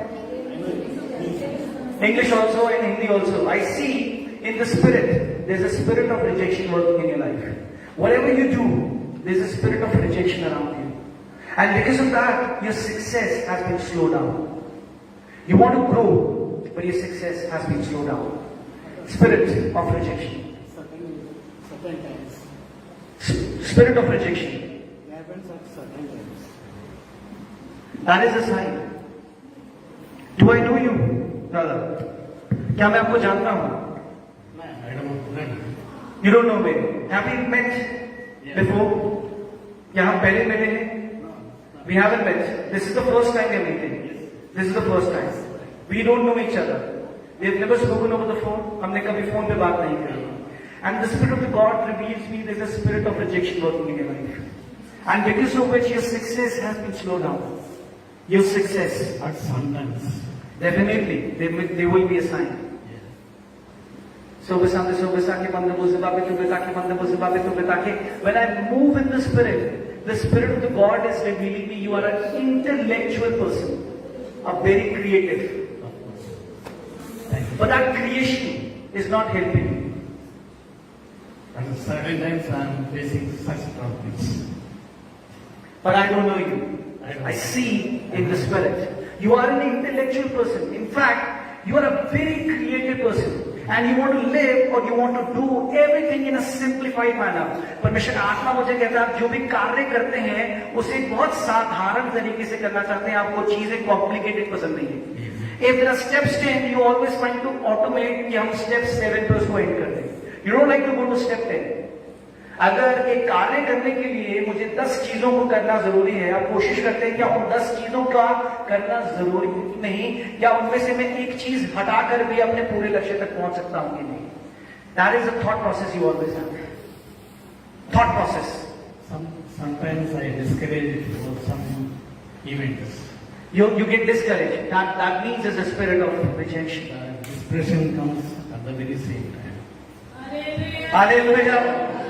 English also and Hindi also. I see in the spirit, there's a spirit of rejection working in your life. Whatever you do, there's a spirit of rejection around you. And because of that, your success has been slowed down. You want to grow, but your success has been slowed down. Spirit of rejection. Spirit of rejection. That is a sign. Do I know you, brother? क्या मैं आपको जानता हूं? You don't know me. Have we met before? क्या हम पहले मिले हैं? We haven't met. This is the first time we're meeting. This is the first time. We don't know each other. We have never spoken over the phone. हमने कभी phone पे बात नहीं की. And the Spirit of God reveals me there's a spirit of rejection working in your life. And because of which your success has been slowed down. Your success. Sometimes. Definitely, there will be a sign. When I move in the Spirit of the God is revealing me you are an intellectual person, a very creative. But that creation is not helping you. And certain times I am facing such problems. But I don't know you. I see in the Spirit. You are an intellectual person. In fact, you are a very creative person. And you want to live or you want to do everything in a simplified manner. परमेश्वर का आत्मा मुझे कहता है आप जो भी कार्य करते हैं उसे बहुत साधारण तरीके से करना चाहते हैं. आपको चीजें कॉम्प्लिकेटेड पसंद नहीं है. If there are steps 10, you always find to automate कि हम step 7 पे उसको end कर दें. You don't like to go to step 10. अगर एक कार्य करने के लिए मुझे 10 चीजों को करना जरूरी है, आप कोशिश करते हैं कि उन 10 चीजों का करना जरूरी नहीं, या उनमें से मैं एक चीज हटाकर भी अपने पूरे लक्ष्य तक पहुंच सकता हूं कि नहीं. That is the thought process you always have. Thought process. Sometimes I discourage for some events. You get discouraged. That means there's a spirit of rejection. Depression comes at the very same time. Hallelujah.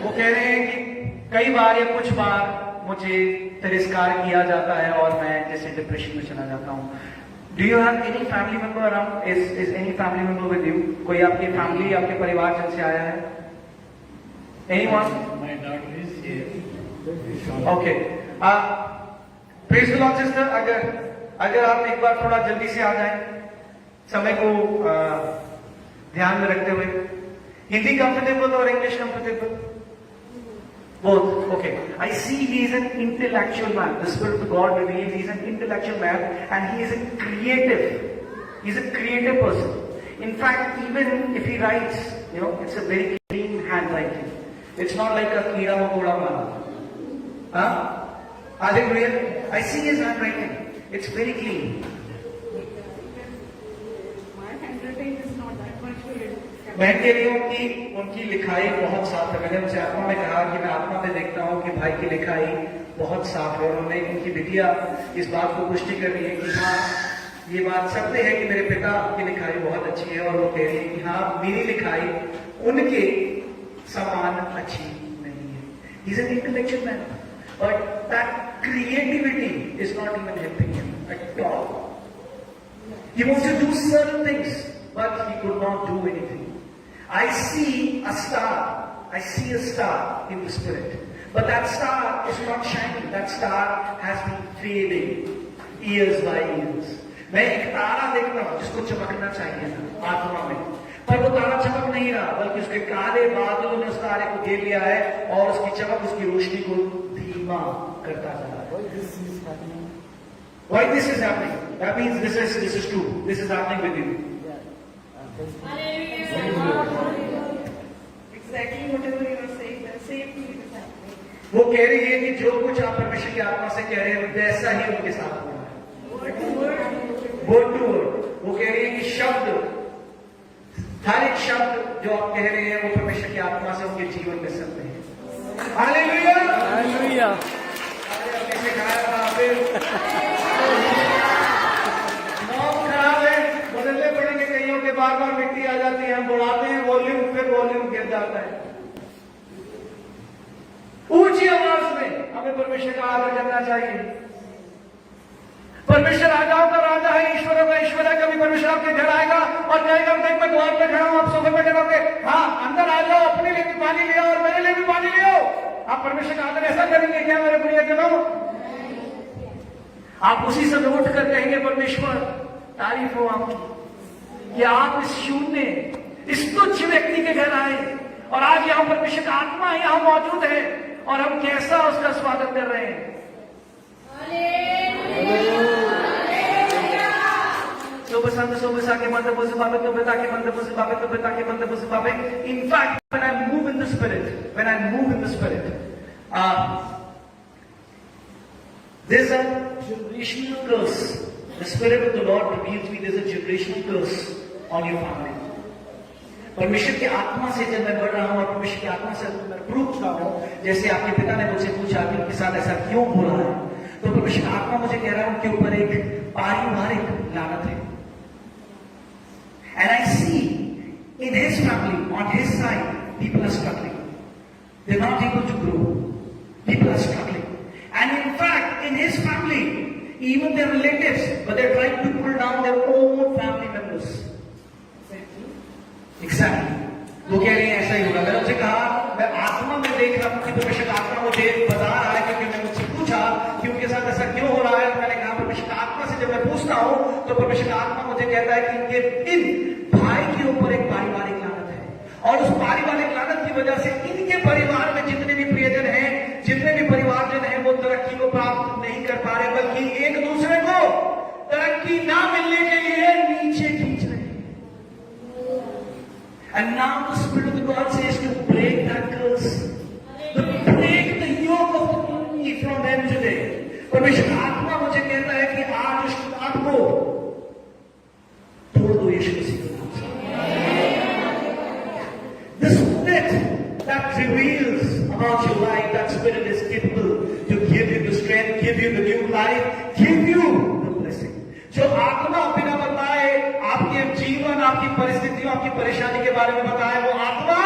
वो कह रहे हैं कि कई बार या कुछ बार मुझे तिरस्कार किया जाता है और मैं जैसे डिप्रेशन में चला जाता हूँ. Do you have any family member around? Is any family member with you? कोई आपकी फैमिली आपके परिवार जन से आया है? Anyone? My daughter is here. Okay. Praise the Lord sister. अगर आप एक बार थोड़ा जल्दी से आ जाएं समय को ध्यान में रखते हुए. हिंदी कंफर्टेबल और English comfortable? Both. Okay. I see he is an intellectual man. The Spirit of God reveals he is an intellectual man and he is a creative. He is a creative person. In fact, even if he writes, it's a very clean handwriting. It's not like a kira makoda man. Huh? Hallelujah. I see his handwriting. It's very clean. My handwriting is not that much good. मैं कह रही हूँ कि उनकी लिखाई बहुत साफ है. मैंने उनसे आत्मा में कहा कि मैं आत्मा में देखता हूँ कि भाई की लिखाई बहुत साफ है. उन्होंने उनकी बिटिया इस बात को पुष्टि कर रही है कि हाँ ये बात सत्य है कि मेरे पिता की लिखाई बहुत अच्छी है. और वो कह रही है कि हाँ मेरी लिखाई उनके समान अच्छी नहीं है. He is an intellectual man but that creativity is not even helping him at all. He wants to do certain things, but he could not do anything. I see a star. I see a star in the Spirit. But that star is not shining. That star has been fading years by years. मैं एक तारा देखता हूँ जिसको चमकना चाहिए था आत्मा में, पर वो तारा चमक नहीं रहा, बल्कि उसके काले बादलों ने उस तारे को घेर लिया है और उसकी चमक उसकी रोशनी को धीमा करता जा रहा है. Why this is happening? That means this is true. This is happening with you. Exactly whatever you are saying, the same thing is happening. वो कह रही है कि जो कुछ आप परमेश्वर की आत्मा से कह रहे हैं वैसा ही उनके साथ हो रहा है. Word to word. वो कह रही है कि शब्द, हर एक शब्द जो आप कह रहे हैं वो परमेश्वर की आत्मा से उनके जीवन में सत्य है. हालेलुया. हालेलुया. खराब है, बदलने पड़ेंगे. कईयों के बार बार मिट्टी आ जाती है, हम बढ़ाते हैं वॉल्यूम, फिर वॉल्यूम गिर जाता है. ऊंची आवाज में हमें परमेश्वर का आदर करना चाहिए. परमेश्वर राजाओं का राजा है, ईश्वरों का ईश्वर है. कभी परमेश्वर आपके घर आएगा और कहेगा देख मैं द्वार पे खड़ा हूं, आप सोफे पे करोगे, हाँ अंदर आ जाओ, अपने लिए भी पानी ले आओ और मेरे लिए भी पानी ले आओ. आप परमेश्वर का आदर ऐसा करेंगे क्या मेरे प्रियजनों? आप उसी समय उठ कर कहेंगे परमेश्वर तारीफ हो आपकी कि आप इस शून्य इस तुच्छ व्यक्ति के घर आए और आज यहां परमेश्वर का आत्मा यहां मौजूद है और हम कैसा उसका स्वागत कर रहे हैं. In fact, when I move in the spirit, there's a generational curse. The Spirit of the Lord reveals me there's a generational curse on your family. परमेश्वर की आत्मा से जब मैं बढ़ रहा हूं और परमेश्वर की आत्मा से मैं प्रूफ रहा हूं, जैसे आपके पिता ने मुझसे पूछा कि उनके साथ ऐसा क्यों हो रहा है, तो परमेश्वर की आत्मा मुझे कह रहा है उनके ऊपर एक पारिवारिक लानत है. And I see in his family, on his side, people are struggling. They're not able to grow. People are struggling. And in fact, in his family, even their relatives, but they're trying to pull down their own family members. Exactly. वो कह रहे हैं ऐसा ही होगा। मैंने उनसे कहा, मैं आत्मा में देख रहा हूँ कि परमेश्वर का आत्मा मुझे बता रहा है, क्योंकि मैंने मुझसे पूछा कि उनके साथ ऐसा क्यों हो रहा है। मैंने कहा परमेश्वर का आत्मा से जब मैं पूछता हूँ तो परमेश्वर का आत्मा मुझे कहता है कि इनके इन भाई के ऊपर एक पारिवारिक लानत है, और उस पारिवारिक लानत की वजह से इनके परिवार में जितने भी प्रियजन हैं, जितने भी परिवारजन हैं, वो तरक्की को प्राप्त नहीं कर पा रहे, बल्कि एक दूसरे को तरक्की ना मिलने के लिए नीचे खींच रहे हैं। And now the Spirit of the God says to break that curse, to break the yoke of the enemy from them today. परमेश्वर आत्मा मुझे कहता है कि आज उस बात को तोड़ दो यीशु मसीह के नाम से। The spirit that reveals about your life, that spirit is capable to give you the strength, give you the new life, give you the blessing. जो आत्मा बिना बताए आपके जीवन, आपकी परिस्थितियों, आपकी परेशानी के बारे में बताए, वो आत्मा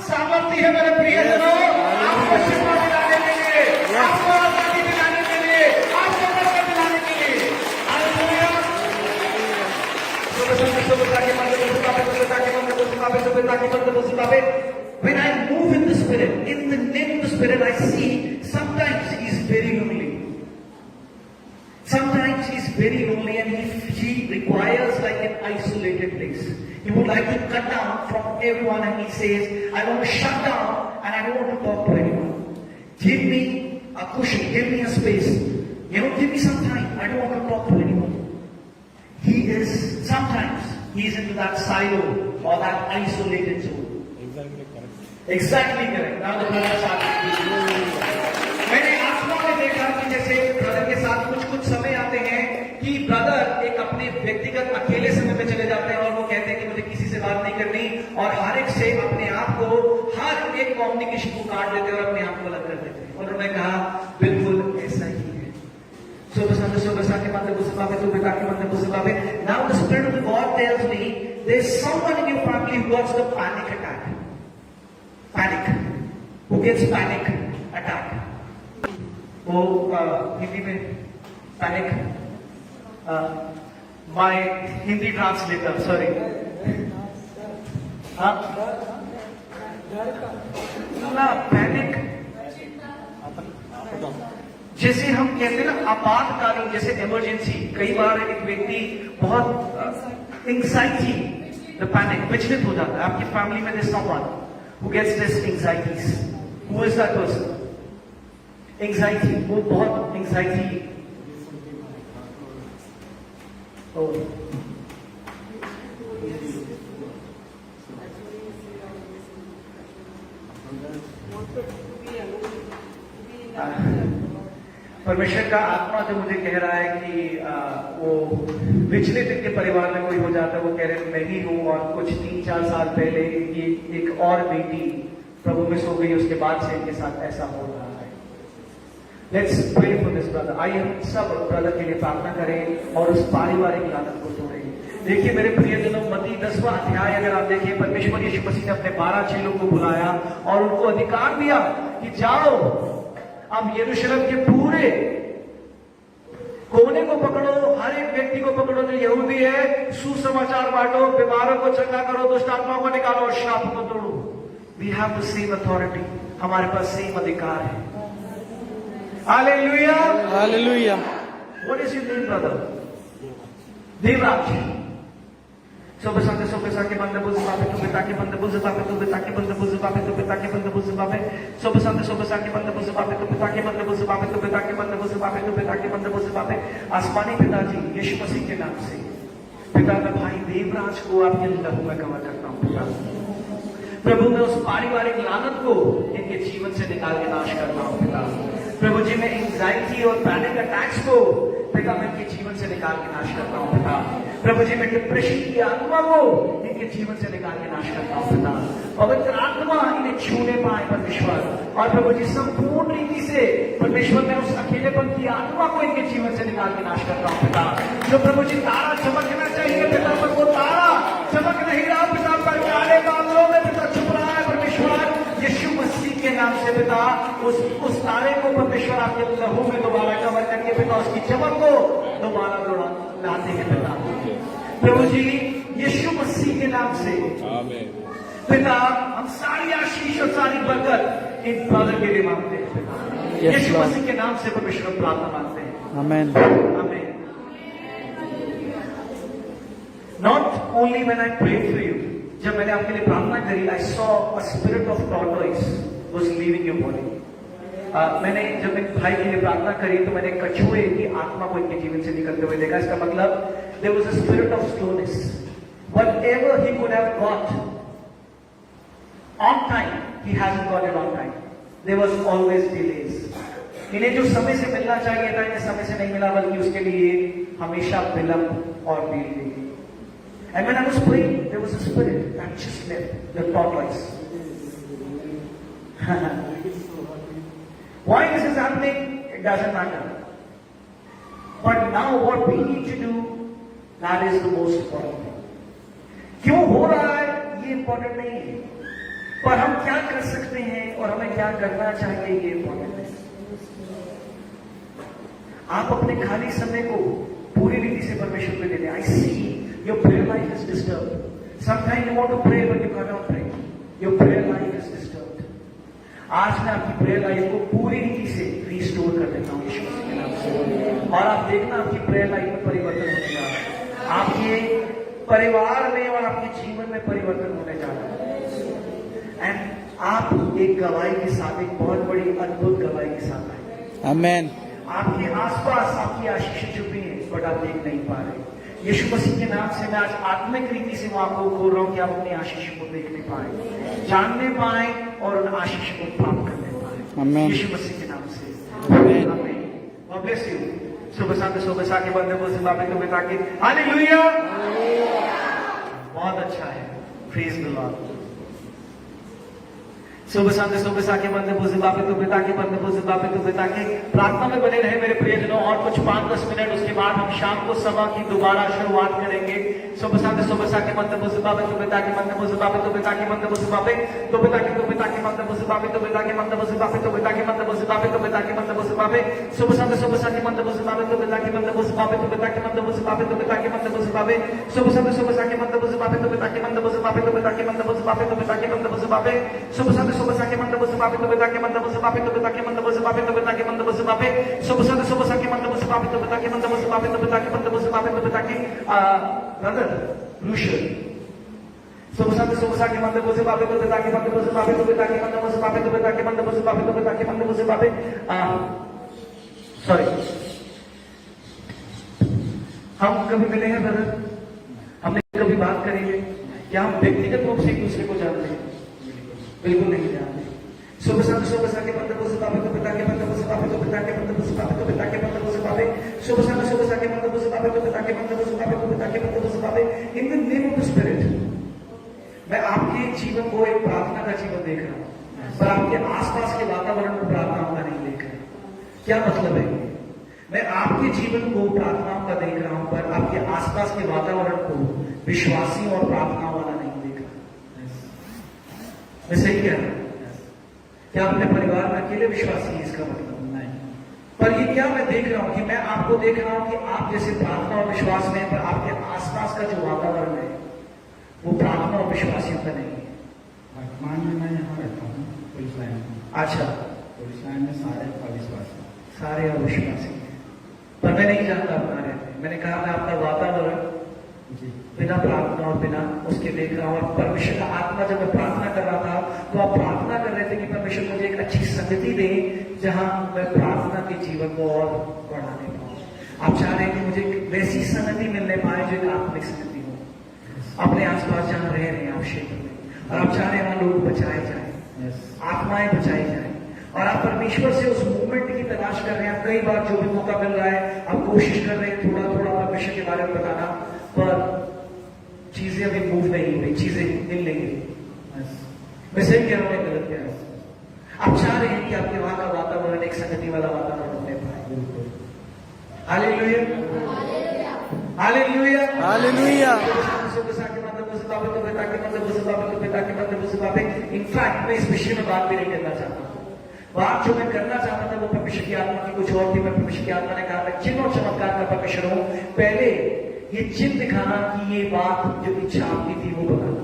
सामर्थ्य है मेरे प्रियजनों, आपको शिक्षा दिलाने के लिए, आपको आजादी दिलाने के लिए, आपको बरकत दिलाने के लिए। Hallelujah. When I move in the Spirit, in the name of the Spirit, I see sometimes he is very lonely. Sometimes he's very lonely and he requires like an isolated place. He would like to cut down from everyone, and he says, I want to shut down and I don't want to talk to anyone. Give me a cushion, give me a space. Give me some time. I don't want to talk to anyone. Sometimes he is into that silo or that isolated zone. Exactly correct. Now the brother started. मैंने आत्मा में देखा कि जैसे brother के साथ कुछ समय आते हैं कि ब्रदर एक अपने व्यक्तिगत अकेले समय में चले जाते हैं और वो कहते हैं कि मुझे किसी से बात नहीं करनी, और हर एक से अपने आप को, हर एक कम्युनिकेशन को काट देते हैं और अपने आप को अलग कर देते हैं। और उन्होंने कहा बिल्कुल ऐसा ही है। Now the Spirit of God tells me there's someone in your family who got the panic attack. Panic. Who gets panic attack? वो हिंदी में panic, my Hindi translator, sorry, ना पैनिक जैसे हम कहते हैं ना आपातकालीन, जैसे इमरजेंसी। कई बार एक व्यक्ति बहुत एंग्जाइटी, द पैनिक, विचलित हो जाता है। आपकी फैमिली में there's someone who gets this anxieties. Who is that person? Anxiety, वो बहुत एंग्जाइटी। परमेश्वर का आत्मा जो मुझे कह रहा है कि वो विचलित इनके परिवार में कोई हो जाता है, वो कह रहे मैं ही हूं, और कुछ 3-4 साल पहले ये एक और बेटी प्रभु में सो गई, उसके बाद से इनके साथ ऐसा हो रहा है। Let's pray for this brother. आइए हम सब ब्रदर के लिए प्रार्थना करें और उस पारिवारिक लानत को तोड़ें। देखिए मेरे प्रियजनों, मत्ती 10वां अध्याय अगर आप देखिए, परमेश्वर यीशु मसीह ने अपने 12 चेलों को बुलाया और उनको अधिकार दिया कि जाओ, अब यरूशलेम के पूरे कोने को पकड़ो, हर एक व्यक्ति को पकड़ो जो यहूदी है, सुसमाचार बांटो, बीमारों को चंगा करो, दुष्ट आत्माओं को निकालो और श्राप को तोड़ो। We have the same authority, हमारे पास सेम अधिकार है। Hallelujah, hallelujah. What is your name brother? Devraj. Sobesante banda buzubabe tu betaki banda buzubabe tu betaki banda buzubabe tu betaki banda buzubabe sobesante banda buzubabe tu betaki banda buzubabe tu betaki banda buzubabe tu betaki banda buzubabe। आसमानी पिताजी यीशु मसीह के नाम से पिता, मैं भाई देवराज को आपके लहू में कवर करता हूँ पिता। प्रभु मैं उस पारिवारिक लानत को इनके जीवन से निकाल के नाश करता हूँ पिता। प्रभु जी मैं एंजाइटी और पैनिक अटैक्स को पिता मैं इनके जीवन से निकाल के नाश करता हूँ पिता। प्रभु जी मैं डिप्रेशन की आत्मा को इनके जीवन से निकाल के नाश करता हूँ पिता। पवित्र आत्मा इन्हें छूने पाए परमेश्वर, और प्रभु जी संपूर्ण रीति से परमेश्वर मैं उस अकेलेपन की आत्मा को इनके जीवन से निकाल के नाश करता हूँ पिता। जो प्रभु जी तारा चमकना चाहिए पिता, पर वो तारा चमक नहीं रहा पिता, पर जाने का यीशु मसीह के नाम से पिता उस तारे को परमेश्वर आपके लहू में दोबारा कवर करके पिता उसकी चमक को दोबारा लाते हैं पिता। प्रभु जी यीशु मसीह के नाम से पिता हम सारी आशीष और सारी बरकत इन ब्रदर के लिए मांगते हैं पिता। यीशु मसीह के नाम से परमेश्वर प्रार्थना मांगते हैं। आमेन। आमेन। Not only when I prayed for you, जब मैंने आपके लिए प्रार्थना करी, I saw a spirit of tortoise was leaving your body. मैंने जब एक भाई के लिए प्रार्थना करी तो मैंने कछुए की आत्मा को इनके जीवन से निकलते हुए देखा। इसका मतलब there was a spirit of slowness. Whatever he could have got on time, he hasn't got it on time. There was always delays. इन्हें जो समय से मिलना चाहिए था इन्हें समय से नहीं मिला, बल्कि उसके लिए हमेशा विलंब और देरी हुई। And when I was praying, there was a spirit that just left the tortoise. Why this is happening, it doesn't matter. But now what we need to do, that is the most important thing. क्यों हो रहा है ये important नहीं है, पर हम क्या कर सकते हैं और हमें क्या करना चाहिए ये important है। आप अपने खाली समय को पूरी रीति से परमेश्वर पे दे दें। I see your prayer life is disturbed. Sometimes you want to pray but you cannot pray. Your prayer life is disturbed. आज मैं आपकी प्रेयर लाइफ को पूरी रीति से रिस्टोर कर देता हूँ यीशु मसीह के नाम से, और आप देखना आपकी प्रेयर लाइफ में परिवर्तन होने जा रहा है, आपके परिवार में और आपके जीवन में परिवर्तन होने जा रहा है। एंड आप एक गवाही के साथ, एक बहुत बड़ी अद्भुत गवाही के साथ आए। आमेन। आपके आसपास आपकी आशीष छुपी है बट आप देख नहीं पा रहे। यीशु मसीह के नाम से मैं आज आत्मिक रीति से वहां को खोल रहा हूं कि आप अपनी आशीष को देखने पाए, जानने पाए और उन आशीष को प्राप्त करने पाए। आमेन। यीशु मसीह के नाम से आमीन। God bless you. सुबह शाम के बंदे को जिम्बाब्वे को बिता के हालेलुया। बहुत अच्छा है। Praise the Lord. सुबह शाम के बंदे को जिम्बाब्वे को बिता के प्रार्थना में बने रहे मेरे प्रियजनों। और कुछ 5-10 मिनट उसके बाद हम शाम को सभा की दोबारा शुरुआत करेंगे। सुबह शाम के बंदे को जिम्बाब्वे को बिता के बंदे को जिम्बाब्वे को बिता के बंदे को जिम्बाब्वे तो बिता के बंदे को जिम्बाब्वे तो बिता के बंदे को जिम्बाब्वे तो बिता के बंदे को जिम्बाब्वे तो बिता के बंदे को जिम्बाब्वे। सुबह शाम के बंदे को जिम्बाब्वे तो बिता के बंदे को जिम्बाब्वे तो बिता के बंदे को जिम्बाब्वे तो बिता के बंदे को जिम्बाब्वे। सुबह शाम के बंदे को जिम्बाब्वे तो बिता के बंदे को जिम्बाब्वे तो बिता के बंदे को जिम्बाब्वे तो बिता के बंदे को जिम्बाब्वे। सुबह शाम के बंदे को जिम्बाब्वे तो बिता के बंदे को जिम्बाब्वे तो बिता के बंदे को जिम्बाब्वे तो बिता के बंदे को जिम्बाब्वे। सुबह शाम के बंदे को जिम्बाब्वे तो बिता के बंदे को जिम्बाब्वे तो बिता के बंदे को जिम्बाब्वे तो बिता के ब्रदर रूशल। सुबह शाम के बंदे को जिम्बाब्वे तो बिता के बंदे को जिम्बाब्वे तो बिता के बंदे को जिम्बाब्वे तो बिता के बंदे को जिम्बाब्वे तो बिता के बंदे को जिम्बाब्वे। सॉरी, हम कभी मिलेंगे ब्रदर, हमने कभी बात करेंगे क्या हम व्यक्तिगत रूप से एक दूसरे को जानते हैं? बिल्कुल नहीं जानते। सुबह शाम के बंदे को जिम्बाब्वे तो बिता के बंदे को जिम्बाब्वे तो बिता के बंदे को जिम्बाब्वे तो बिता के बंदे को जिम्बाब्वे। सुबह शाम के बंदे को जिम्बाब्वे तो बिता के बंदे को जिम्बाब्वे तो बिता के बंदे को Zimbabwe. In the name of the spirit मैं आपके जीवन को एक प्रार्थना का जीवन देख रहा हूं, पर आपके आसपास के वातावरण को प्रार्थनाओं का नहीं देख रहा। क्या मतलब है? मैं आपके जीवन को प्रार्थनाओं का देख रहा हूं, पर आपके आसपास के वातावरण को विश्वासी और प्रार्थनाओं वाला नहीं देख रहा। मैं सही कह रहा हूं? क्या अपने परिवार में अकेले विश्वासी है? इसका मतलब नहीं, पर ये क्या मैं देख रहा हूं कि मैं आपको देख रहा हूं कि आप जैसे प्रार्थना और विश्वास में, पर आपके आसपास का जो वातावरण है वो प्रार्थना और विश्वासियों का नहीं है। वर्तमान में मैं यहाँ रहता हूँ पुलिस लाइन में। अच्छा, पुलिस लाइन में सारे अविश्वासी, सारे अविश्वासी हैं, पर मैं नहीं जानता अपना रहते। मैंने कहा मैं आपका वातावरण बिना प्रार्थना और बिना उसके देख रहा हूं। और परमेश्वर का आत्मा जब मैं प्रार्थना कर रहा था तो आप प्रार्थना कर रहे थे कि परमेश्वर मुझे एक अच्छी संगति दे जहां मैं प्रार्थना के जीवन को और बढ़ाने पाऊं। आप चाह रहे हैं कि मुझे वैसी संगति मिलने पाए जो एक आत्मिक संगति हो अपने आसपास जहां रह रहे हैं आप क्षेत्र में, और आप चाह रहे हैं वहां लोग बचाए जाए, आत्माएं बचाई जाए, और आप परमेश्वर से उस मूवमेंट की तलाश कर रहे हैं। कई बार जो भी मौका मिल रहा है आप कोशिश कर रहे हैं थोड़ा थोड़ा परमेश्वर के बारे में बताना, पर चीजें अभी मूव नहीं हुई, चीजें मिल नहीं गई। मैं सही कह रहा हूं, गलत कह रहा हूं? आप चाह रहे हैं कि आपके वहां का वातावरण एक संगति वाला वातावरण होने पाए। Hallelujah, hallelujah, hallelujah. सुबह शाम के बंदे को जिम्बाब्वे तो बिता के बंदे को जिम्बाब्वे तो बिता के बंदे को बाबे। इनफैक्ट मैं इस विषय में बात भी नहीं करना चाहता हूं। बात जो मैं करना चाहता था वो परमेश्वर की आत्मा की कुछ और थी। मैं परमेश्वर की आत्मा ने कहा मैं चिन्ह और चमत्कार का परमेश्वर हूं, पहले ये चिन्ह दिखाना कि ये बात जो इच्छा आपकी थी वो बताना।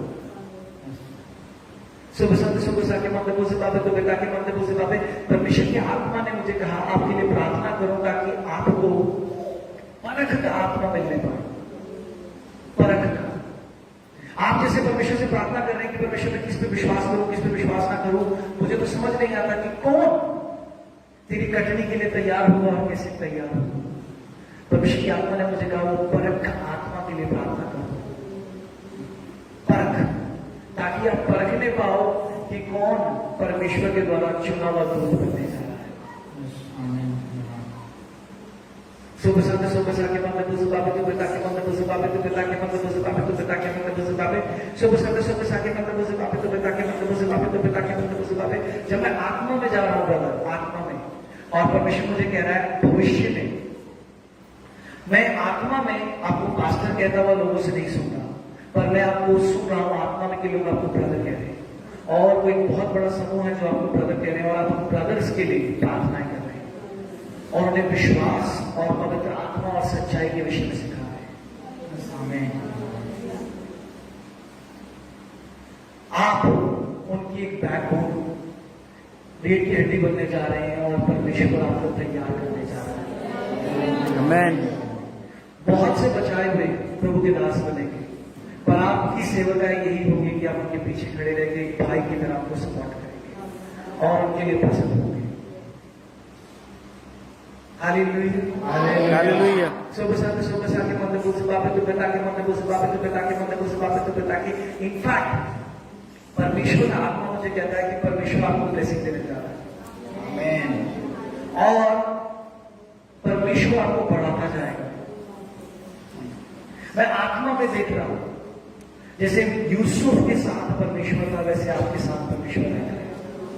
सुबह संत सुबह सा के मंदिर से बाबे तो पिता के मंदिर से बाबे, परमेश्वर की आत्मा ने मुझे कहा आपके लिए प्रार्थना करूं ताकि आपको परख का आत्मा मिलने पाए। परख का आप जैसे परमेश्वर से प्रार्थना कर रहे हैं कि परमेश्वर मैं किस पे विश्वास करूं, किस पे विश्वास ना करूं, मुझे तो समझ नहीं आता कि कौन तेरी कटनी के लिए तैयार हुआ और कैसे तैयार हुआ। परमेश्वर की आत्मा ने मुझे कहा वो परख आत्मा के लिए प्रार्थना करो। परख, ताकि आप परखने पाओ कि कौन परमेश्वर के द्वारा चुना हुआ दूत बनने जा रहा है। सुबह संत सुबह सा के मंदिर से बाबे तो पिता के मंदिर से बाबे तो पिता के मंदिर से बाबे तो पिता के मंदिर से बाबे। सुबह संत सुबह सा के मंदिर से बाबे तो पिता के मंदिर से बाबे तो पिता के मंदिर से बाबे। जब मैं आत्मा में जा रहा हूं ब्रदर, आत्मा में, और परमेश्वर मुझे कह रहा है भविष्य में, मैं आत्मा में आपको पास्टर कहता हुआ लोगों से नहीं सुनता, पर मैं आपको सुन रहा हूं आत्मा में कि लोग आपको ब्रदर कह रहे हैं, और वो एक बहुत बड़ा समूह है जो आपको ब्रदर कह रहे हैं, और आप ब्रदर्स के लिए प्रार्थनाएं कर रहे हैं और उन्हें विश्वास और पवित्र आत्मा और सच्चाई के विषय में सिखा रहे हैं। आप उनकी एक बैकबोन, रीढ़ की हड्डी बनने जा रहे हैं और परमेश्वर आपको तैयार करने जा रहे हैं। आमेन। बहुत से बचाए हुए प्रभु के दास बनेंगे, पर आपकी सेवकाई यही होगी कि आप उनके पीछे खड़े रहेंगे, एक भाई की तरह आपको सपोर्ट करेंगे और उनके लिए पसंद होंगे। हालेलुया। सुबह सा के मंदिर से बाबे तो पिता के मंदिर से बाबे तो पिता के मंदिर से बाबे तो पिता के। इनफैक्ट परमेश्वर आत्मा मुझे कहता है कि परमेश्वर आपको ब्लेसिंग देने जा रहा है। आमीन। और परमेश्वर आपको बढ़ाता जाएगा। मैं आत्मा में देख रहा हूं जैसे यूसुफ के साथ परमेश्वर था, वैसे आपके साथ परमेश्वर है।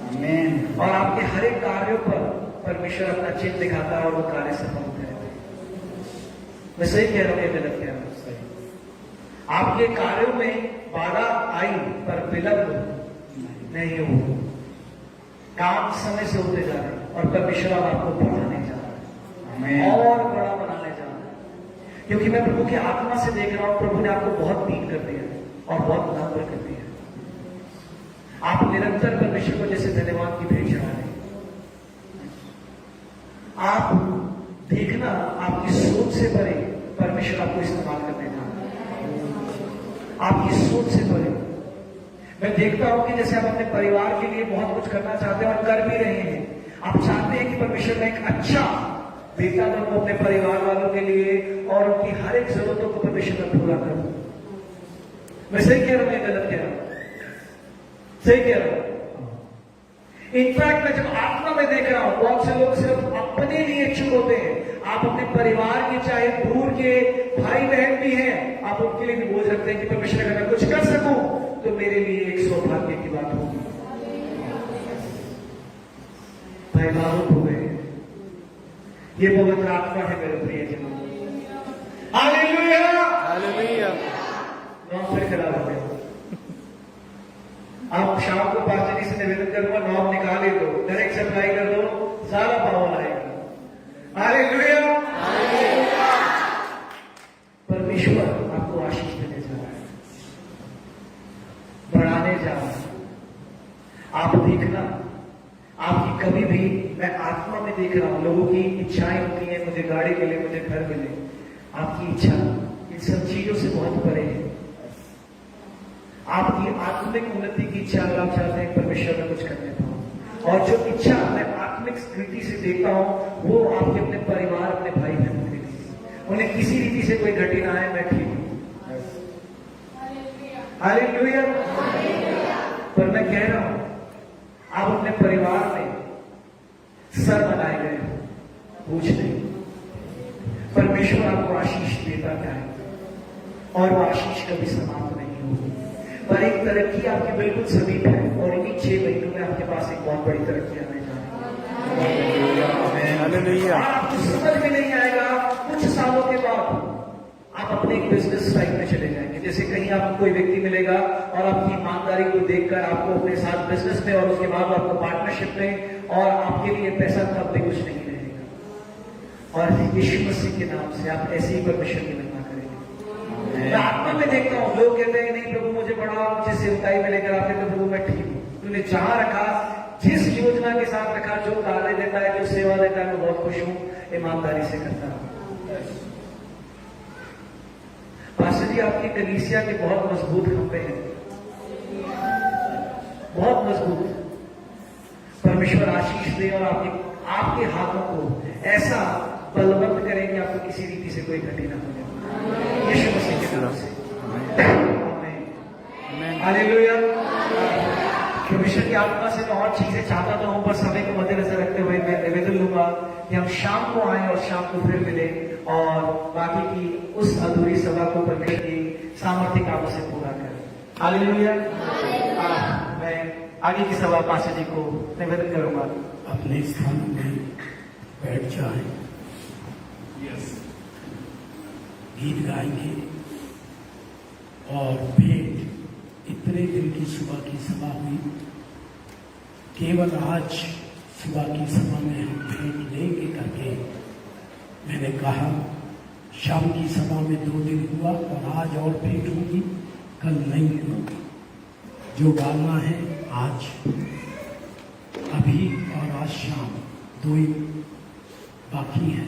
आमीन। और आपके हर एक कार्यों पर परमेश्वर अपना चिन्ह दिखाता है और वो कार्य सफल होते रहते हैं। मैं सही कह रहा हूं या गलत कह रहा हूं? सही। आपके कार्यों में बाधा आई पर विलंब नहीं हो, काम समय से होते जा रहे हैं और परमेश्वर आपको बढ़ाने जा रहा है और बड़ा बनाने जा रहा है। क्योंकि मैं प्रभु की आत्मा से देख रहा हूं प्रभु ने आपको बहुत दीन कर दिया और बहुत नम्र कर दिया। आप निरंतर परमेश्वर को जैसे धन्यवाद की भेंट चढ़ा रहे हैं। आप देखना आपकी सोच से परे परमेश्वर आपको इस्तेमाल करने जा रहा है। आपकी सोच से परे मैं देखता हूं कि जैसे आप अपने परिवार के लिए बहुत कुछ करना चाहते हैं और कर भी रहे हैं। आप चाहते हैं कि परमेश्वर में एक अच्छा बेटा बनूं अपने परिवार वालों के लिए और उनकी हर एक जरूरतों को परमेश्वर में पूरा करूं। मैं सही कह रहा हूं या गलत कह रहा हूं? सही कह रहा हूं। इनफैक्ट मैं जब आत्मा में देख रहा हूं बहुत से लोग सिर्फ अपने लिए इच्छुक होते हैं। आप अपने परिवार के चाहे दूर के भाई बहन भी हैं, आप उनके लिए भी बोल सकते हैं कि परमेश्वर अगर मैं कुछ कर सकूं तो मेरे लिए एक सौभाग्य की बात होगी। भाई भावुक हो गए। ये पवित्र आत्मा है मेरे प्रियजनों। हालेलुया। हालेलुया। नॉम फिर खराब हो गया। आप शाम को पास्टर जी से निवेदन करूंगा नॉम निकाल ही दो, डायरेक्ट सप्लाई कर दो, सारा पावर आएगा। हालेलुया। परमेश्वर आपको आशीष देने जा रहा है, बढ़ाने जा रहा है। आप देखना आपकी कभी भी, मैं आत्मा में देख रहा हूं लोगों की इच्छाएं होती हैं, मुझे गाड़ी मिले, मुझे घर मिले। आपकी इच्छा इन सब चीजों से बहुत परे है। आपकी आत्मिक उन्नति की इच्छा अगर आप चाहते हैं परमेश्वर में कुछ करने पाओ, और जो इच्छा मैं आत्मिक स्थिति से देखता हूं वो आपके अपने परिवार, अपने भाई बहनों के लिए, उन्हें किसी रीति से कोई घटी ना है, मैं ठीक हूं। हालेलुया। पर मैं कह रहा हूं आप अपने परिवार में सर बनाए गए, पूछ नहीं। परमेश्वर आपको आशीष देता है और वो आशीष कभी समाप्त नहीं होगी, पर एक तरक्की आपकी बिल्कुल समीप है और इन्हीं 6 महीनों में आपके पास एक बहुत बड़ी तरक्की आने जा रही है। हालेलुया। आपको समझ में नहीं आएगा कुछ सालों के बाद आप अपने एक बिजनेस टाइप में चले जाएंगे। जैसे कहीं आपको कोई व्यक्ति मिलेगा और आपकी ईमानदारी को देखकर आपको अपने साथ बिजनेस में और उसके बाद आपको पार्टनरशिप में और आपके लिए पैसा तब भी कुछ नहीं रहेगा। और यीशु मसीह के नाम से आप ऐसे ही परमेश्वर की महिमा करेंगे। मैं आत्मा में देखता हूँ लोग कहते हैं नहीं प्रभु मुझे बड़ा मुझे सेवकाई में लेकर आते तो प्रभु मैं ठीक हूँ। तूने जहां रखा, जिस योजना के साथ रखा, जो कार्य देता है, जो सेवा देता है, मैं बहुत खुश हूँ, ईमानदारी से करता हूँ। पास्टर जी आपकी कलीसिया के बहुत मजबूत खंभे हैं, बहुत मजबूत। परमेश्वर आशीष दे और आपके हाथों को ऐसा बलवंत करें कि आपको किसी रीति से कोई घटी ना हो जाए, यीशु मसीह के नाम से। हालेलुया। परमेश्वर की आत्मा से मैं और चीजें चाहता तो हूं, पर समय को मद्देनजर रखते हुए मैं निवेदन लूंगा कि हम शाम को आए और शाम को फिर मिले और बाकी की उस अधूरी सभा को परमेश्वर की सामर्थ्य कामों से पूरा करें। हालेलुया। मैं आगे की सभा पास्टर जी को निवेदन करूंगा अपने स्थान में बैठ जाएं, गीत गाएंगे और भेंट इतने दिन की सुबह की सभा हुई, केवल आज सुबह की सभा में हम भेंट लेंगे करके मैंने कहा। शाम की सभा में 2 दिन हुआ और आज और भेंट होगी, कल नहीं होगी। जो गाना है आज, अभी और आज शाम 2 ही बाकी है।